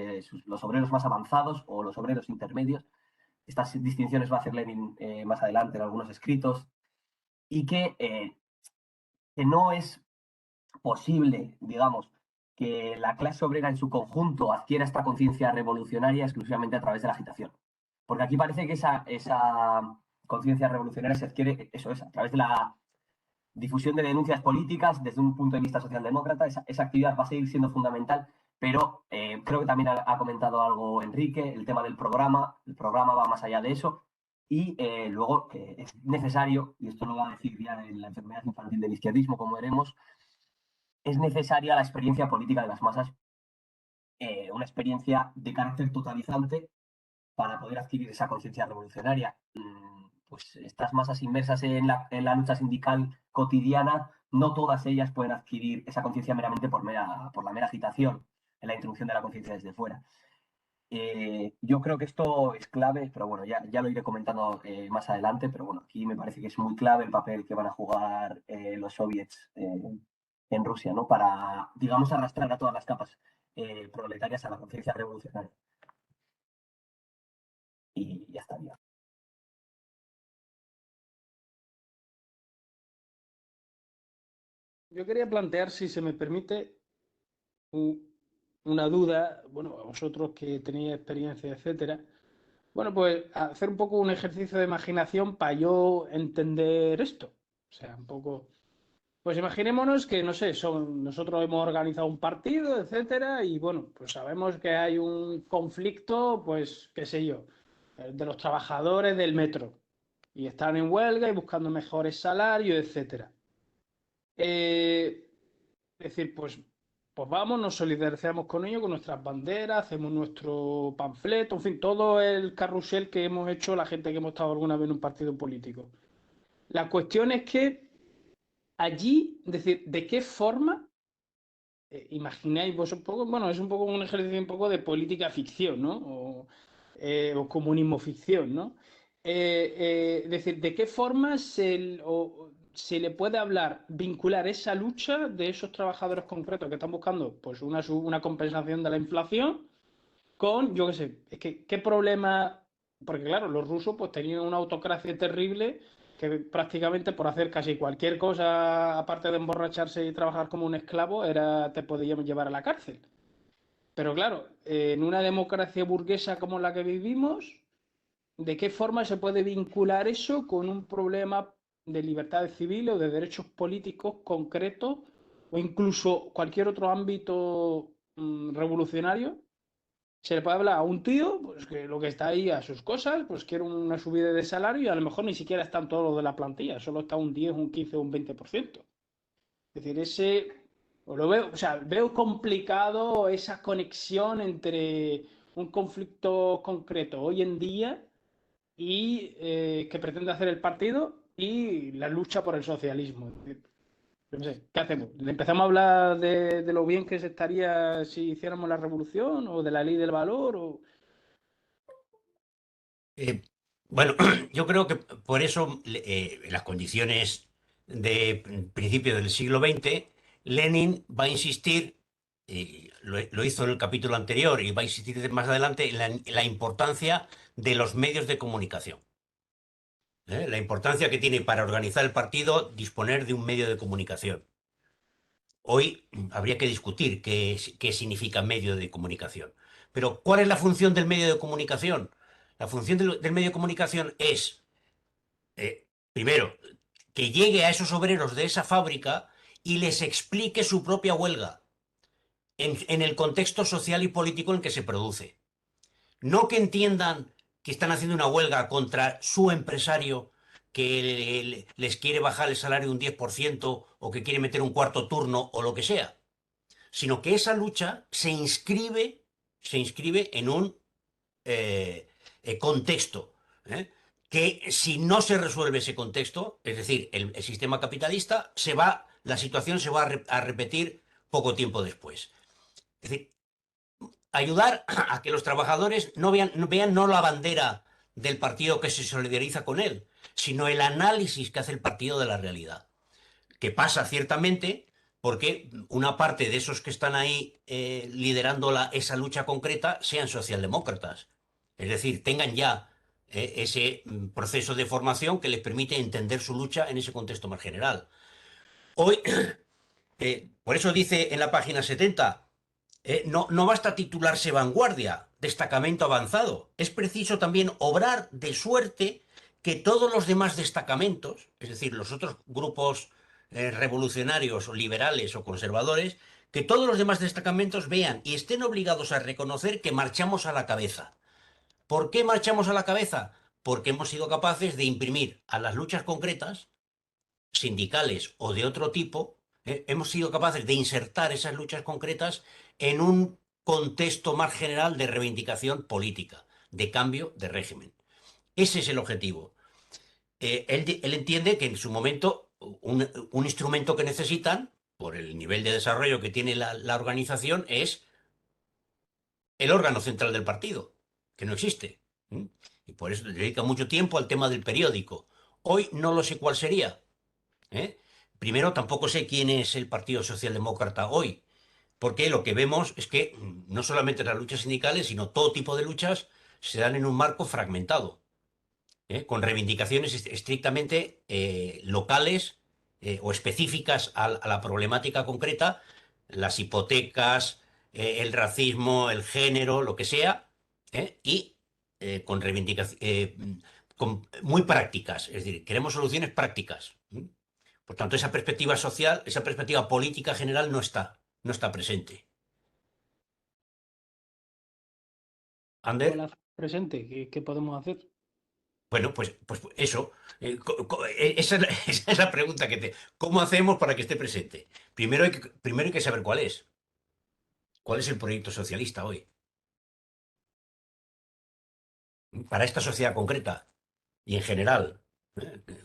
los obreros más avanzados o los obreros intermedios. Estas distinciones va a hacer Lenin más adelante en algunos escritos, y que no es posible, digamos, que la clase obrera en su conjunto adquiera esta conciencia revolucionaria exclusivamente a través de la agitación. Porque aquí parece que esa conciencia revolucionaria se adquiere, eso es, a través de la difusión de denuncias políticas desde un punto de vista socialdemócrata. Esa actividad va a seguir siendo fundamental, pero creo que también ha comentado algo Enrique, el tema del programa. El programa va más allá de eso. Y luego es necesario, y esto lo va a decir ya en la enfermedad infantil del izquierdismo, como veremos, es necesaria la experiencia política de las masas, una experiencia de carácter totalizante para poder adquirir esa conciencia revolucionaria. Pues estas masas inmersas en la lucha sindical cotidiana, no todas ellas pueden adquirir esa conciencia meramente por la mera agitación, en la introducción de la conciencia desde fuera. Yo creo que esto es clave, pero bueno, ya lo iré comentando más adelante, pero bueno, aquí me parece que es muy clave el papel que van a jugar los soviets en Rusia, ¿no? Para, digamos, arrastrar a todas las capas proletarias a la conciencia revolucionaria. Y ya estaría. Yo quería plantear, si se me permite, una duda, bueno, a vosotros que tenéis experiencia, etcétera. Bueno, pues hacer un poco un ejercicio de imaginación para yo entender esto. O sea, un poco. Pues imaginémonos que, no sé, nosotros hemos organizado un partido, etcétera, y bueno, pues sabemos que hay un conflicto, pues, qué sé yo, de los trabajadores del metro, y están en huelga y buscando mejores salarios, etcétera. Es decir, pues vamos, nos solidarizamos con ellos, con nuestras banderas, hacemos nuestro panfleto, en fin, todo el carrusel que hemos hecho la gente que hemos estado alguna vez en un partido político. La cuestión es que allí, es decir, ¿de qué forma imagináis vos un poco? Bueno, es un poco un ejercicio un poco de política ficción, ¿no? O comunismo ficción, ¿no? Es decir, ¿de qué forma se le puede hablar, vincular esa lucha de esos trabajadores concretos que están buscando pues una compensación de la inflación con, yo qué sé, es que qué problema, porque claro, los rusos pues tenían una autocracia terrible que prácticamente por hacer casi cualquier cosa, aparte de emborracharse y trabajar como un esclavo, te podían llevar a la cárcel. Pero claro, en una democracia burguesa como la que vivimos, ¿de qué forma se puede vincular eso con un problema de libertades civiles o de derechos políticos concretos o incluso cualquier otro ámbito revolucionario? Se le puede hablar a un tío pues, que lo que está ahí a sus cosas, pues quiere una subida de salario y a lo mejor ni siquiera están todos los de la plantilla, solo está un 10, un 15 o un 20%. Es decir, lo veo, o sea, veo complicado esa conexión entre un conflicto concreto hoy en día y que pretende hacer el partido y la lucha por el socialismo. Yo no sé, ¿qué hacemos? ¿Le empezamos a hablar de lo bien que se estaría si hiciéramos la revolución o de la ley del valor? Eh, bueno, yo creo que por eso en las condiciones de principio del siglo XX, Lenin va a insistir, y lo hizo en el capítulo anterior y va a insistir más adelante en la importancia de los medios de comunicación. La importancia que tiene para organizar el partido disponer de un medio de comunicación. Hoy habría que discutir qué significa medio de comunicación. Pero ¿cuál es la función del medio de comunicación? La función del medio de comunicación es, primero, que llegue a esos obreros de esa fábrica y les explique su propia huelga en el contexto social y político en que se produce. No que entiendan que están haciendo una huelga contra su empresario que les quiere bajar el salario un 10% o que quiere meter un cuarto turno o lo que sea, sino que esa lucha se inscribe en un contexto, ¿eh? Que si no se resuelve ese contexto, es decir, el sistema capitalista, la situación se va a repetir poco tiempo después. Es decir, ayudar a que los trabajadores no vean no la bandera del partido que se solidariza con él, sino el análisis que hace el partido de la realidad, que pasa ciertamente porque una parte de esos que están ahí liderando esa lucha concreta sean socialdemócratas. Es decir, tengan ya ese proceso de formación que les permite entender su lucha en ese contexto más general. Hoy, por eso dice en la página 70, no basta titularse vanguardia, destacamento avanzado. Es preciso también obrar de suerte que todos los demás destacamentos, es decir, los otros grupos revolucionarios o liberales o conservadores, que todos los demás destacamentos vean y estén obligados a reconocer que marchamos a la cabeza. ¿Por qué marchamos a la cabeza? Porque hemos sido capaces de imprimir a las luchas concretas, sindicales o de otro tipo, hemos sido capaces de insertar esas luchas concretas en un contexto más general de reivindicación política, de cambio de régimen. Ese es el objetivo. Él entiende que en su momento un instrumento que necesitan, por el nivel de desarrollo que tiene la organización, es el órgano central del partido, que no existe. ¿Mm? Y por eso le dedica mucho tiempo al tema del periódico. Hoy no lo sé cuál sería. ¿Eh? Primero, tampoco sé quién es el Partido Socialdemócrata hoy, porque lo que vemos es que no solamente las luchas sindicales, sino todo tipo de luchas se dan en un marco fragmentado, con reivindicaciones estrictamente locales o específicas a la problemática concreta, las hipotecas, el racismo, el género, lo que sea, y con reivindicaciones muy prácticas, es decir, queremos soluciones prácticas. Por tanto, esa perspectiva social, esa perspectiva política general no está presente. ¿No Ander, la hace presente? ¿Qué podemos hacer? bueno, pues eso. Esa es la, esa es la pregunta ¿Cómo hacemos para que esté presente? Primero hay que saber cuál es. ¿Cuál es el proyecto socialista hoy? Para esta sociedad concreta y en general.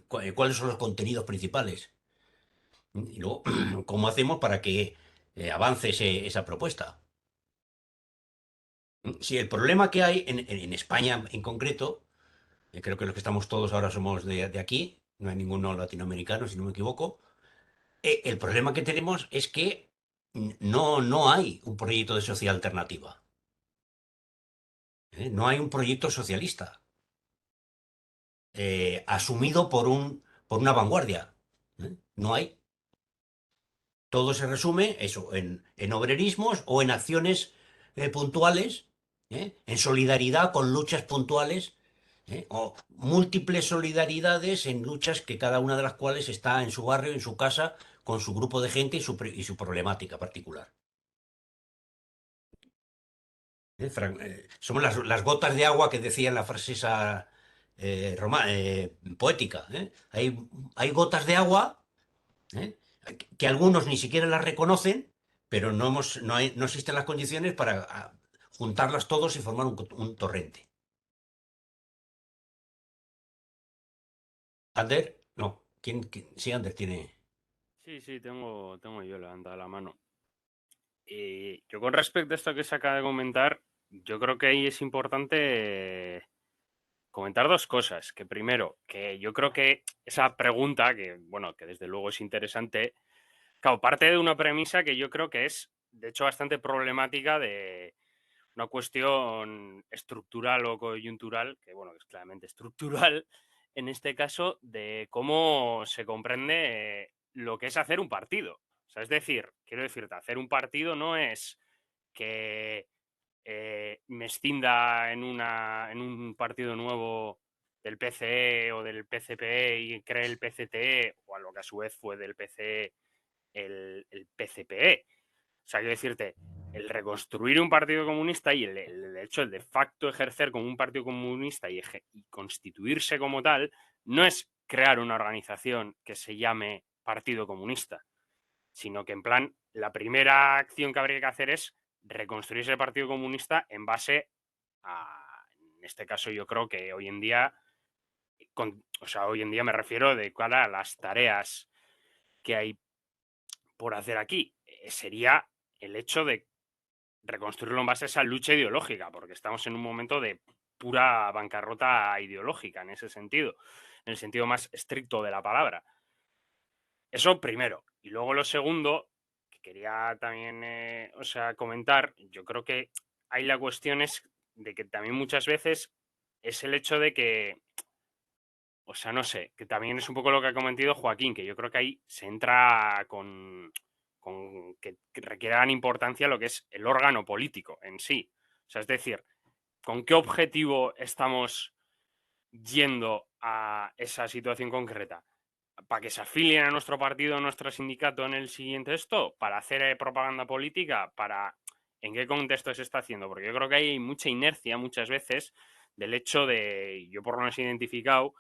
¿Cuáles son los contenidos principales? Y luego, ¿cómo hacemos para que avance esa propuesta? Si el problema que hay en España en concreto, creo que los que estamos todos ahora somos de aquí, no hay ninguno latinoamericano, si no me equivoco. El problema que tenemos es que no hay un proyecto de sociedad alternativa. No hay un proyecto socialista asumido por una vanguardia. No hay. Todo se resume eso, en obrerismos o en acciones puntuales, en solidaridad con luchas puntuales, o múltiples solidaridades en luchas que cada una de las cuales está en su barrio, en su casa, con su grupo de gente y su problemática particular. Somos las gotas de agua que decía en la frase esa poética. Hay gotas de agua, ¿eh? Que algunos ni siquiera las reconocen, pero no existen las condiciones para juntarlas todos y formar un torrente. ¿Ander? No. Sí, Ander tiene. Sí, sí, tengo yo levantada la mano. Yo con respecto a esto que se acaba de comentar, yo creo que ahí es importante comentar dos cosas. Que primero, que yo creo que esa pregunta, que bueno, que desde luego es interesante, claro, parte de una premisa que yo creo que es, de hecho, bastante problemática de una cuestión estructural o coyuntural, que bueno, que es claramente estructural, en este caso, de cómo se comprende lo que es hacer un partido. O sea, es decir, quiero decirte, hacer un partido no es que me escinda en un partido nuevo del PCE o del PCPE y cree el PCTE, o a lo que a su vez fue del PCE el PCPE. O sea, quiero decirte, el reconstruir un partido comunista y el hecho de facto ejercer como un partido comunista y constituirse como tal, no es crear una organización que se llame Partido Comunista, sino que en plan, la primera acción que habría que hacer es reconstruir ese Partido Comunista en base a, en este caso yo creo que hoy en día, o sea, hoy en día me refiero de cuál a las tareas que hay por hacer aquí, sería el hecho de reconstruirlo en base a esa lucha ideológica, porque estamos en un momento de pura bancarrota ideológica en ese sentido, en el sentido más estricto de la palabra. Eso primero. Y luego lo segundo, que quería también comentar, yo creo que hay la cuestión es de que también muchas veces es el hecho de que, o sea, no sé, que también es un poco lo que ha comentado Joaquín, que yo creo que ahí se entra con que requiere gran importancia lo que es el órgano político en sí. O sea, es decir, ¿con qué objetivo estamos yendo a esa situación concreta? ¿Para que se afilien a nuestro partido, a nuestro sindicato en el siguiente esto? ¿Para hacer propaganda política? ¿En qué contexto se está haciendo? Porque yo creo que hay mucha inercia muchas veces del hecho de, yo por lo menos he identificado,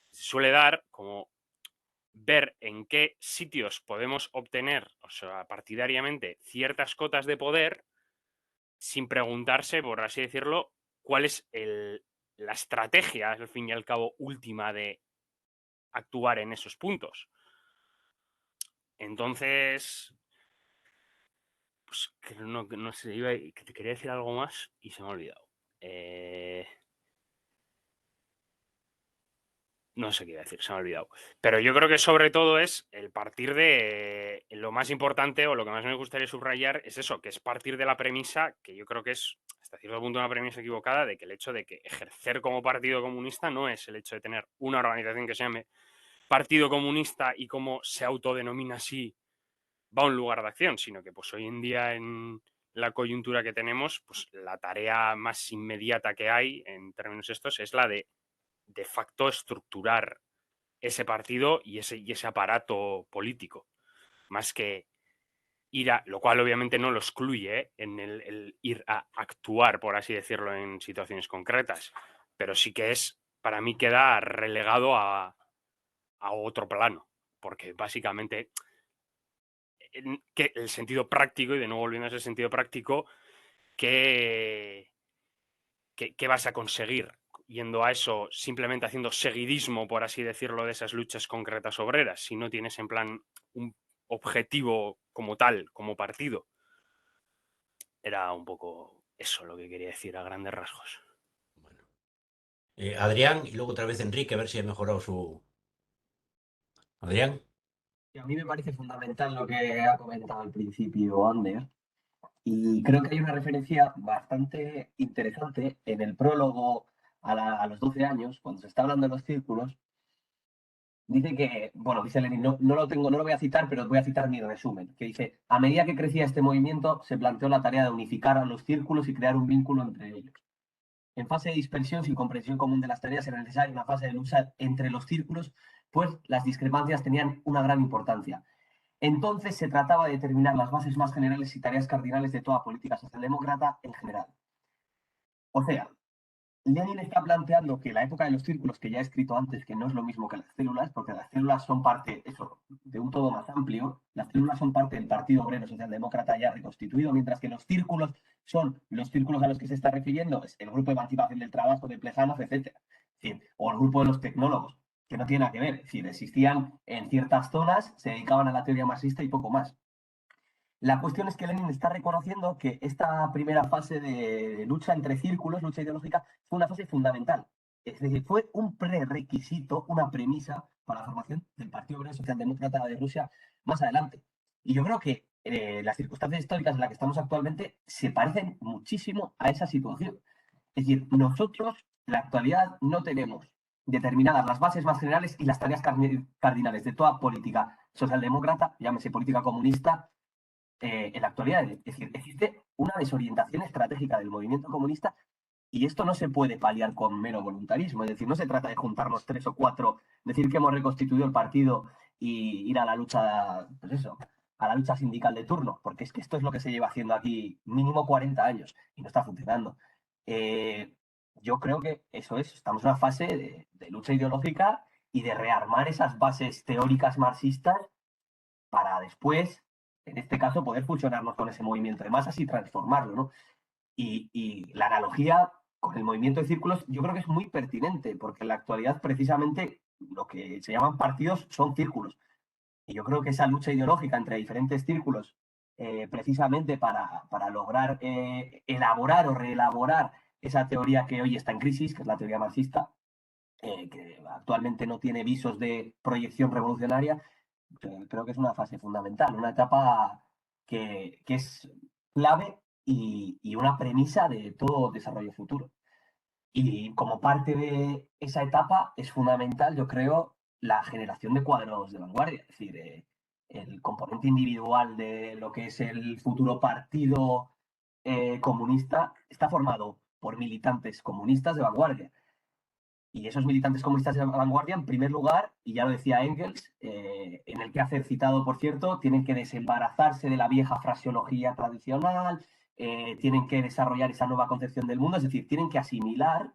se suele dar como ver en qué sitios podemos obtener, o sea, partidariamente, ciertas cotas de poder sin preguntarse, por así decirlo, cuál es la estrategia, al fin y al cabo, última de actuar en esos puntos. Entonces, pues no sé, que te quería decir algo más y se me ha olvidado. No sé qué iba a decir, se me ha olvidado. Pero yo creo que sobre todo es el partir de lo más importante o lo que más me gustaría subrayar es eso, que es partir de la premisa, que yo creo que es hasta cierto punto una premisa equivocada, de que el hecho de que ejercer como partido comunista no es el hecho de tener una organización que se llame Partido Comunista y como se autodenomina así va a un lugar de acción, sino que pues hoy en día en la coyuntura que tenemos, pues la tarea más inmediata que hay en términos estos es la de facto estructurar ese partido y ese aparato político, más que ir a, lo cual obviamente no lo excluye en el ir a actuar, por así decirlo, en situaciones concretas, pero sí que es, para mí queda relegado a otro plano, porque básicamente que el sentido práctico, y de nuevo volviendo a ese sentido práctico, ¿qué vas a conseguir yendo a eso, simplemente haciendo seguidismo, por así decirlo, de esas luchas concretas obreras, si no tienes en plan un objetivo como tal, como partido? Era un poco eso lo que quería decir a grandes rasgos. Bueno. Adrián y luego otra vez Enrique, a ver si ha mejorado su. Adrián. Y a mí me parece fundamental lo que ha comentado al principio Ander, y creo que hay una referencia bastante interesante en el prólogo a los 12 años, cuando se está hablando de los círculos. Dice que, bueno, dice Lenin, no lo tengo, no lo voy a citar, pero voy a citar mi resumen, que dice: a medida que crecía este movimiento, se planteó la tarea de unificar a los círculos y crear un vínculo entre ellos. En fase de dispersión sin comprensión común de las tareas era necesaria una fase de lucha entre los círculos, pues las discrepancias tenían una gran importancia. Entonces se trataba de determinar las bases más generales y tareas cardinales de toda política socialdemócrata en general. O sea, Lenin está planteando que la época de los círculos, que ya he escrito antes, que no es lo mismo que las células, porque las células son parte, eso, de un todo más amplio. Las células son parte del Partido Obrero Socialdemócrata ya reconstituido, mientras que los círculos son los círculos a los que se está refiriendo, es el Grupo de Emancipación del Trabajo de Plejánov, etc. O el Grupo de los Tecnólogos, que no tiene nada que ver. Es decir, existían en ciertas zonas, se dedicaban a la teoría marxista y poco más. La cuestión es que Lenin está reconociendo que esta primera fase de lucha entre círculos, lucha ideológica, fue una fase fundamental. Es decir, fue un prerequisito, una premisa para la formación del Partido Obrero Socialdemócrata de Rusia más adelante. Y yo creo que las circunstancias históricas en las que estamos actualmente se parecen muchísimo a esa situación. Es decir, nosotros en la actualidad no tenemos determinadas las bases más generales y las tareas cardinales de toda política socialdemócrata, llámese política comunista, en la actualidad. Es decir, existe una desorientación estratégica del movimiento comunista, y esto no se puede paliar con mero voluntarismo. Es decir, no se trata de juntarnos 3 o 4, decir que hemos reconstituido el partido y ir a la lucha, pues eso, a la lucha sindical de turno, porque es que esto es lo que se lleva haciendo aquí mínimo 40 años y no está funcionando. Eh, yo creo que eso es, estamos en una fase de lucha ideológica y de rearmar esas bases teóricas marxistas para después, en este caso, poder fusionarnos con ese movimiento de masas y transformarlo, ¿no? Y la analogía con el movimiento de círculos yo creo que es muy pertinente, porque en la actualidad precisamente lo que se llaman partidos son círculos. Y yo creo que esa lucha ideológica entre diferentes círculos, precisamente para lograr elaborar o reelaborar esa teoría que hoy está en crisis, que es la teoría marxista, que actualmente no tiene visos de proyección revolucionaria, creo que es una fase fundamental, una etapa que es clave y una premisa de todo desarrollo futuro. Y como parte de esa etapa es fundamental, yo creo, la generación de cuadros de vanguardia, es decir, el componente individual de lo que es el futuro partido comunista está formado por militantes comunistas de vanguardia. Y esos militantes comunistas de vanguardia, en primer lugar, y ya lo decía Engels, en el quehacer citado, por cierto, tienen que desembarazarse de la vieja fraseología tradicional, tienen que desarrollar esa nueva concepción del mundo, es decir, tienen que asimilar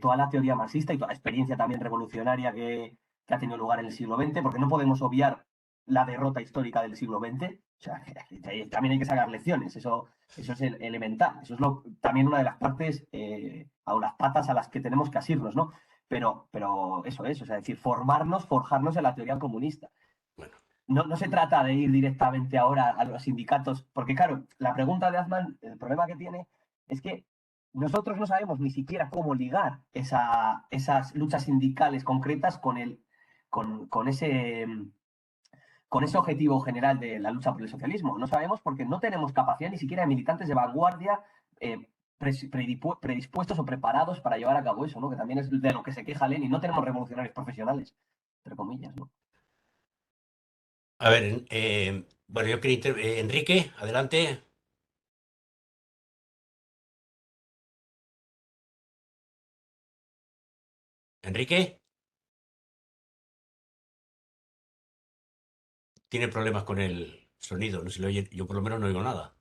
toda la teoría marxista y toda la experiencia también revolucionaria que ha tenido lugar en el siglo XX, porque no podemos obviar la derrota histórica del siglo XX. O sea, también hay que sacar lecciones, eso es elemental, eso es también una de las partes o las patas a las que tenemos que asirnos, ¿no? Pero eso es, o sea, es decir, formarnos, forjarnos en la teoría comunista. Bueno, No se trata de ir directamente ahora a los sindicatos, porque claro, la pregunta de Azman, el problema que tiene es que nosotros no sabemos ni siquiera cómo ligar esas luchas sindicales concretas con ese objetivo general de la lucha por el socialismo. No sabemos porque no tenemos capacidad ni siquiera de militantes de vanguardia predispuestos o preparados para llevar a cabo eso, ¿no? Que también es de lo que se queja Lenin. No tenemos revolucionarios profesionales, entre comillas, ¿no? a ver, bueno, yo quería Enrique, adelante. Enrique, tiene problemas con el sonido, no se le oye, yo por lo menos no oigo nada.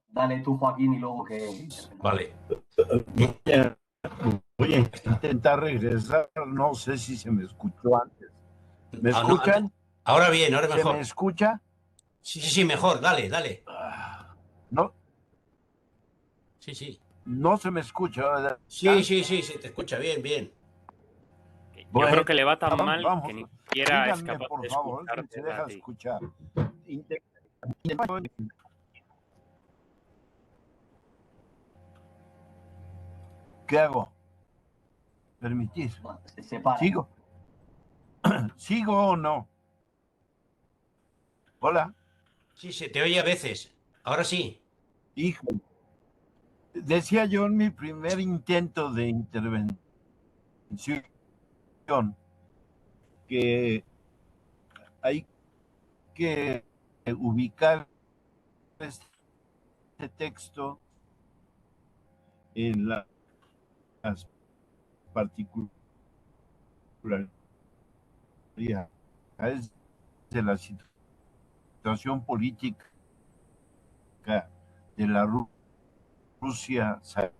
Dale tú, Joaquín, y luego que... Vale. Voy a intentar regresar, no sé si se me escuchó antes. ¿Me Ah, no, escuchan? ahora bien, ahora ¿Se mejor. me escucha? Sí, mejor, dale. No, Sí. no se me escucha, ¿verdad? Sí, se te escucha bien. Yo Bueno, creo que le va tan mal vamos, que ni siquiera es díganme, capaz por de favor, si escucharte se a deja ti. escuchar. ¿Qué hago? permitís. Se separa. ¿Sigo? ¿Sigo o no? Hola, Sí, se te oye a veces. Ahora sí. hijo. Decía yo en mi primer intento de intervención que hay que ubicar este texto en las particularidades de la situación política de la Rusia zarista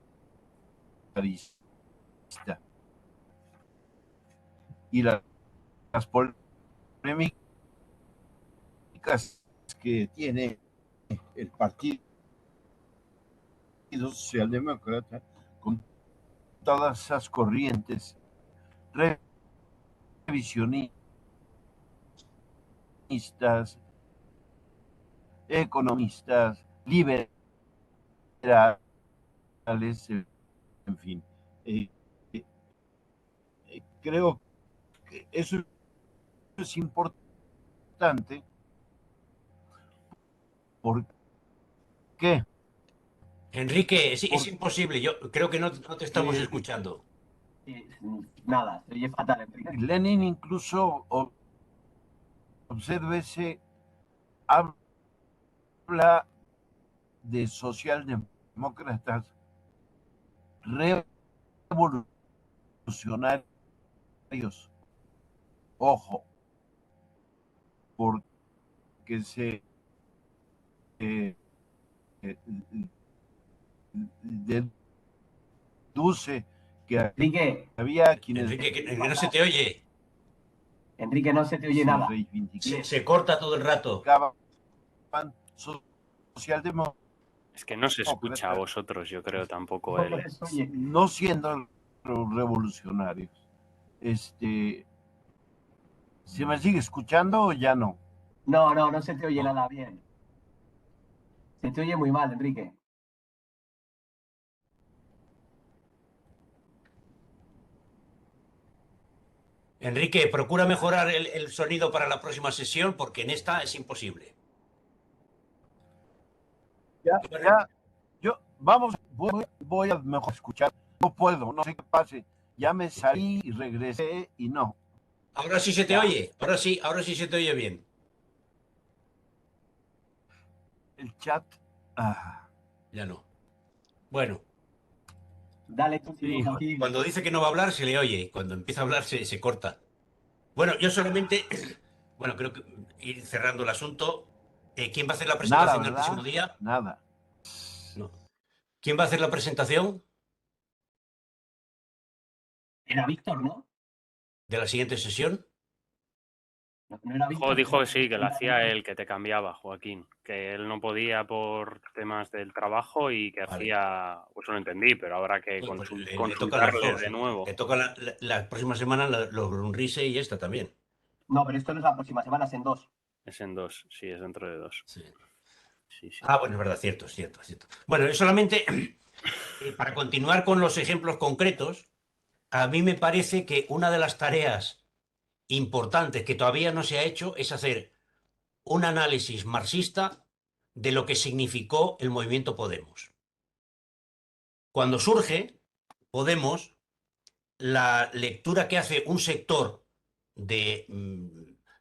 y las polémicas que tiene el Partido Socialdemócrata con todas esas corrientes revisionistas, economistas, liberales, en fin. Creo que eso es importante. ¿Por qué? Enrique, es imposible. Yo creo que no te estamos Eh, escuchando. Nada, se oye fatal, Enrique. Lenin incluso, obsérvese, habla de socialdemócratas revolucionarios. Ojo, porque se deduce que Enrique, había quienes Enrique, que no se te oye. Enrique, no se te oye se nada. Se corta todo el rato. reivindicaban socialdemócratas, Es que no se escucha a vosotros, yo creo tampoco No, él. por eso, oye, no siendo revolucionarios. ¿Se me sigue escuchando o ya no? no se te oye No. nada bien. Se te oye muy mal, Enrique. Enrique, procura mejorar el sonido para la próxima sesión porque en esta es imposible. Voy a mejor escuchar. No puedo, no sé qué pase. Ya me salí y regresé y no. Ahora sí se te oye. Ahora sí se te oye bien. El chat. Ya no. Bueno, Dale tú, Sí, aquí. cuando dice que no va a hablar, se le oye. Cuando empieza a hablar, se corta. Bueno, yo solamente, bueno, creo que ir cerrando el asunto. ¿Quién va a hacer la nada, presentación del ¿verdad? próximo día? Nada. No. ¿Quién va a hacer la presentación Era Víctor, ¿no? de la siguiente sesión? No era Víctor. Dijo que sí, que lo hacía él, que te cambiaba, Joaquín. Que él no podía por temas del trabajo y que Vale. hacía, pues no lo entendí, pero habrá que Pues le tocan las consultarle dos. de nuevo. Le toca la próxima semana los Brunrise y esta también. No, pero esto no es la próxima semana, es en 2. Es en 2, sí, es dentro de 2. Sí. Sí. Ah, bueno, es verdad, cierto. Bueno, solamente para continuar con los ejemplos concretos, a mí me parece que una de las tareas importantes que todavía no se ha hecho es hacer un análisis marxista de lo que significó el movimiento Podemos. Cuando surge Podemos, la lectura que hace un sector de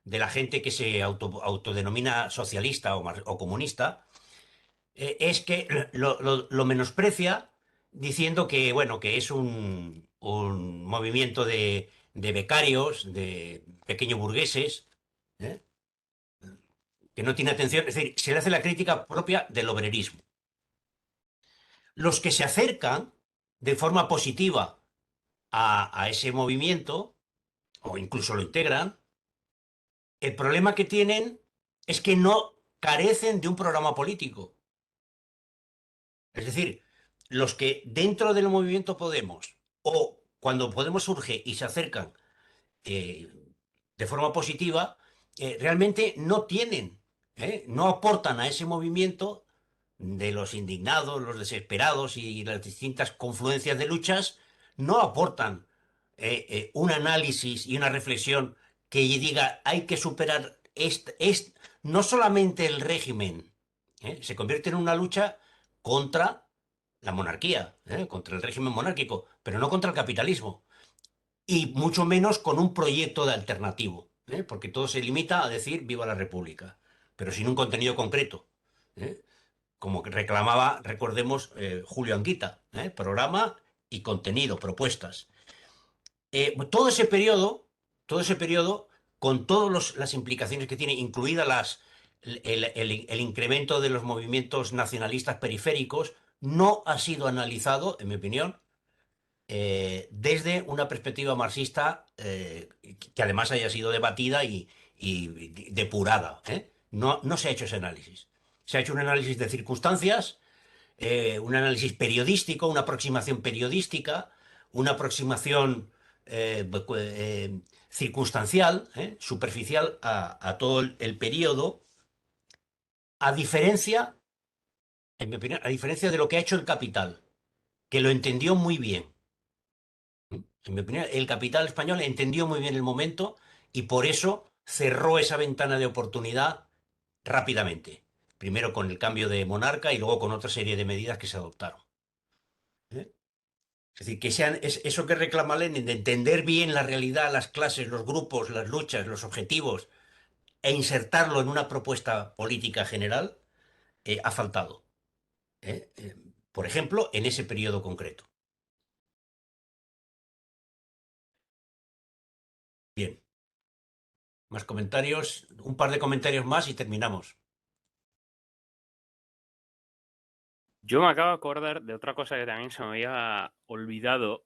la gente que se autodenomina socialista o comunista es que lo menosprecia diciendo que, bueno, que es un movimiento de becarios, de pequeños burgueses, ¿eh? Que no tiene atención, es decir, se le hace la crítica propia del obrerismo. Los que se acercan de forma positiva a ese movimiento, o incluso lo integran, el problema que tienen es que no carecen de un programa político. Es decir, los que dentro del movimiento Podemos, o cuando Podemos surge y se acercan eh, de forma positiva, realmente no tienen, no aportan a ese movimiento de los indignados, los desesperados y las distintas confluencias de luchas, no aportan un análisis y una reflexión que diga hay que superar no solamente el régimen, se convierte en una lucha contra la monarquía, contra el régimen monárquico, pero no contra el capitalismo, y mucho menos con un proyecto de alternativo, porque todo se limita a decir viva la República, pero sin un contenido concreto. ¿eh? Como que reclamaba, recordemos, Julio Anguita, programa y contenido, propuestas. Todo ese periodo, con todas las implicaciones que tiene, incluida el incremento de los movimientos nacionalistas periféricos, no ha sido analizado, en mi opinión, desde una perspectiva marxista que además haya sido debatida y depurada. No, no se ha hecho ese análisis. Se ha hecho un análisis de circunstancias, un análisis periodístico, una aproximación periodística, una aproximación circunstancial, superficial a todo el periodo, a diferencia, en mi opinión, a diferencia de lo que ha hecho el Capital, que lo entendió muy bien. En mi opinión, el Capital español entendió muy bien el momento y por eso cerró esa ventana de oportunidad rápidamente. Primero con el cambio de monarca y luego con otra serie de medidas que se adoptaron. ¿eh? Es decir, eso que reclama Lenin, de entender bien la realidad, las clases, los grupos, las luchas, los objetivos, e insertarlo en una propuesta política general, ha faltado. Por ejemplo, en ese periodo concreto. Bien. Más comentarios, un par de comentarios más y terminamos. Yo me acabo de acordar de otra cosa que también se me había olvidado,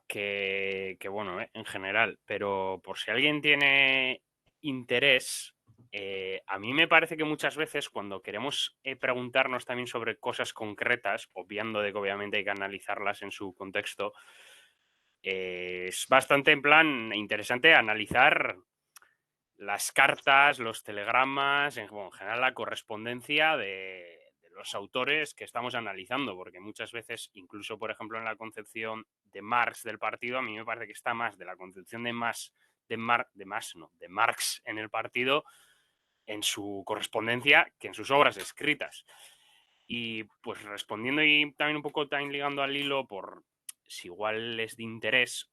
que bueno, en general, pero por si alguien tiene interés, a mí me parece que muchas veces cuando queremos preguntarnos también sobre cosas concretas, obviando de que obviamente hay que analizarlas en su contexto, es bastante en plan interesante analizar las cartas, los telegramas, en general la correspondencia de los autores que estamos analizando, porque muchas veces, incluso por ejemplo en la concepción de Marx del partido, a mí me parece que está más de la concepción de Marx en el partido en su correspondencia que en sus obras escritas. Y pues respondiendo y también un poco también ligando al hilo por si igual es de interés,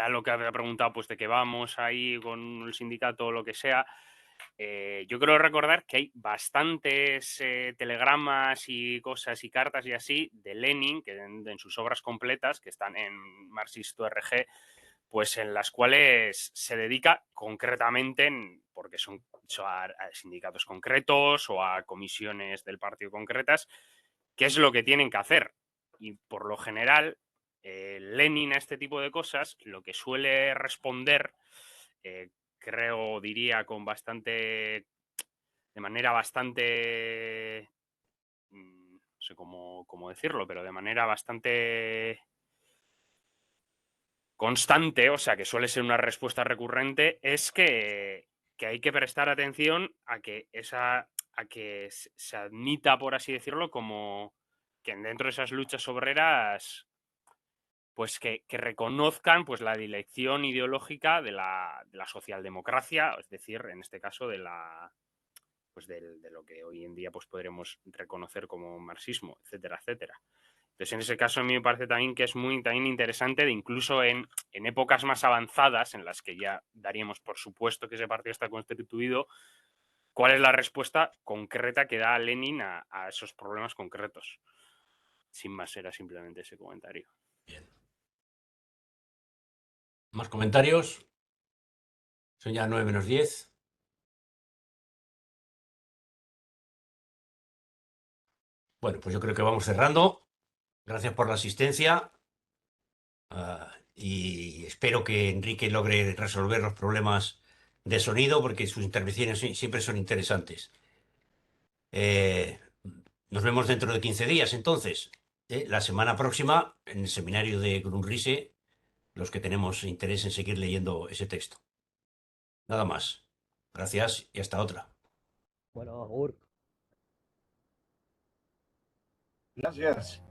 a lo que había preguntado, pues de que vamos ahí con el sindicato o lo que sea, yo creo recordar que hay bastantes telegramas y cosas y cartas y así de Lenin, que en sus obras completas, que están en Marxist.org, pues en las cuales se dedica concretamente, porque son a sindicatos concretos o a comisiones del partido concretas, qué es lo que tienen que hacer. Y por lo general, Lenin a este tipo de cosas lo que suele responder, creo, diría, con bastante, de manera bastante, no sé cómo decirlo, pero de manera bastante constante, o sea, que suele ser una respuesta recurrente, es que hay que prestar atención a que se admita, por así decirlo, como que dentro de esas luchas obreras, pues que reconozcan pues la dirección ideológica de la socialdemocracia, es decir, en este caso de lo que hoy en día pues podremos reconocer como marxismo, etcétera, etcétera. Entonces, en ese caso, a mí me parece también que es muy también interesante, de incluso en épocas más avanzadas, en las que ya daríamos por supuesto que ese partido está constituido, cuál es la respuesta concreta que da Lenin a esos problemas concretos. Sin más, era simplemente ese comentario. Bien. ¿Más comentarios? Son ya 9 menos 10. Bueno, pues yo creo que vamos cerrando. Gracias por la asistencia. Y espero que Enrique logre resolver los problemas de sonido porque sus intervenciones siempre son interesantes. Nos vemos dentro de 15 días, entonces. La semana próxima, en el seminario de Grundrisse, los que tenemos interés en seguir leyendo ese texto. Nada más. Gracias y hasta otra. Bueno, Agur. Gracias.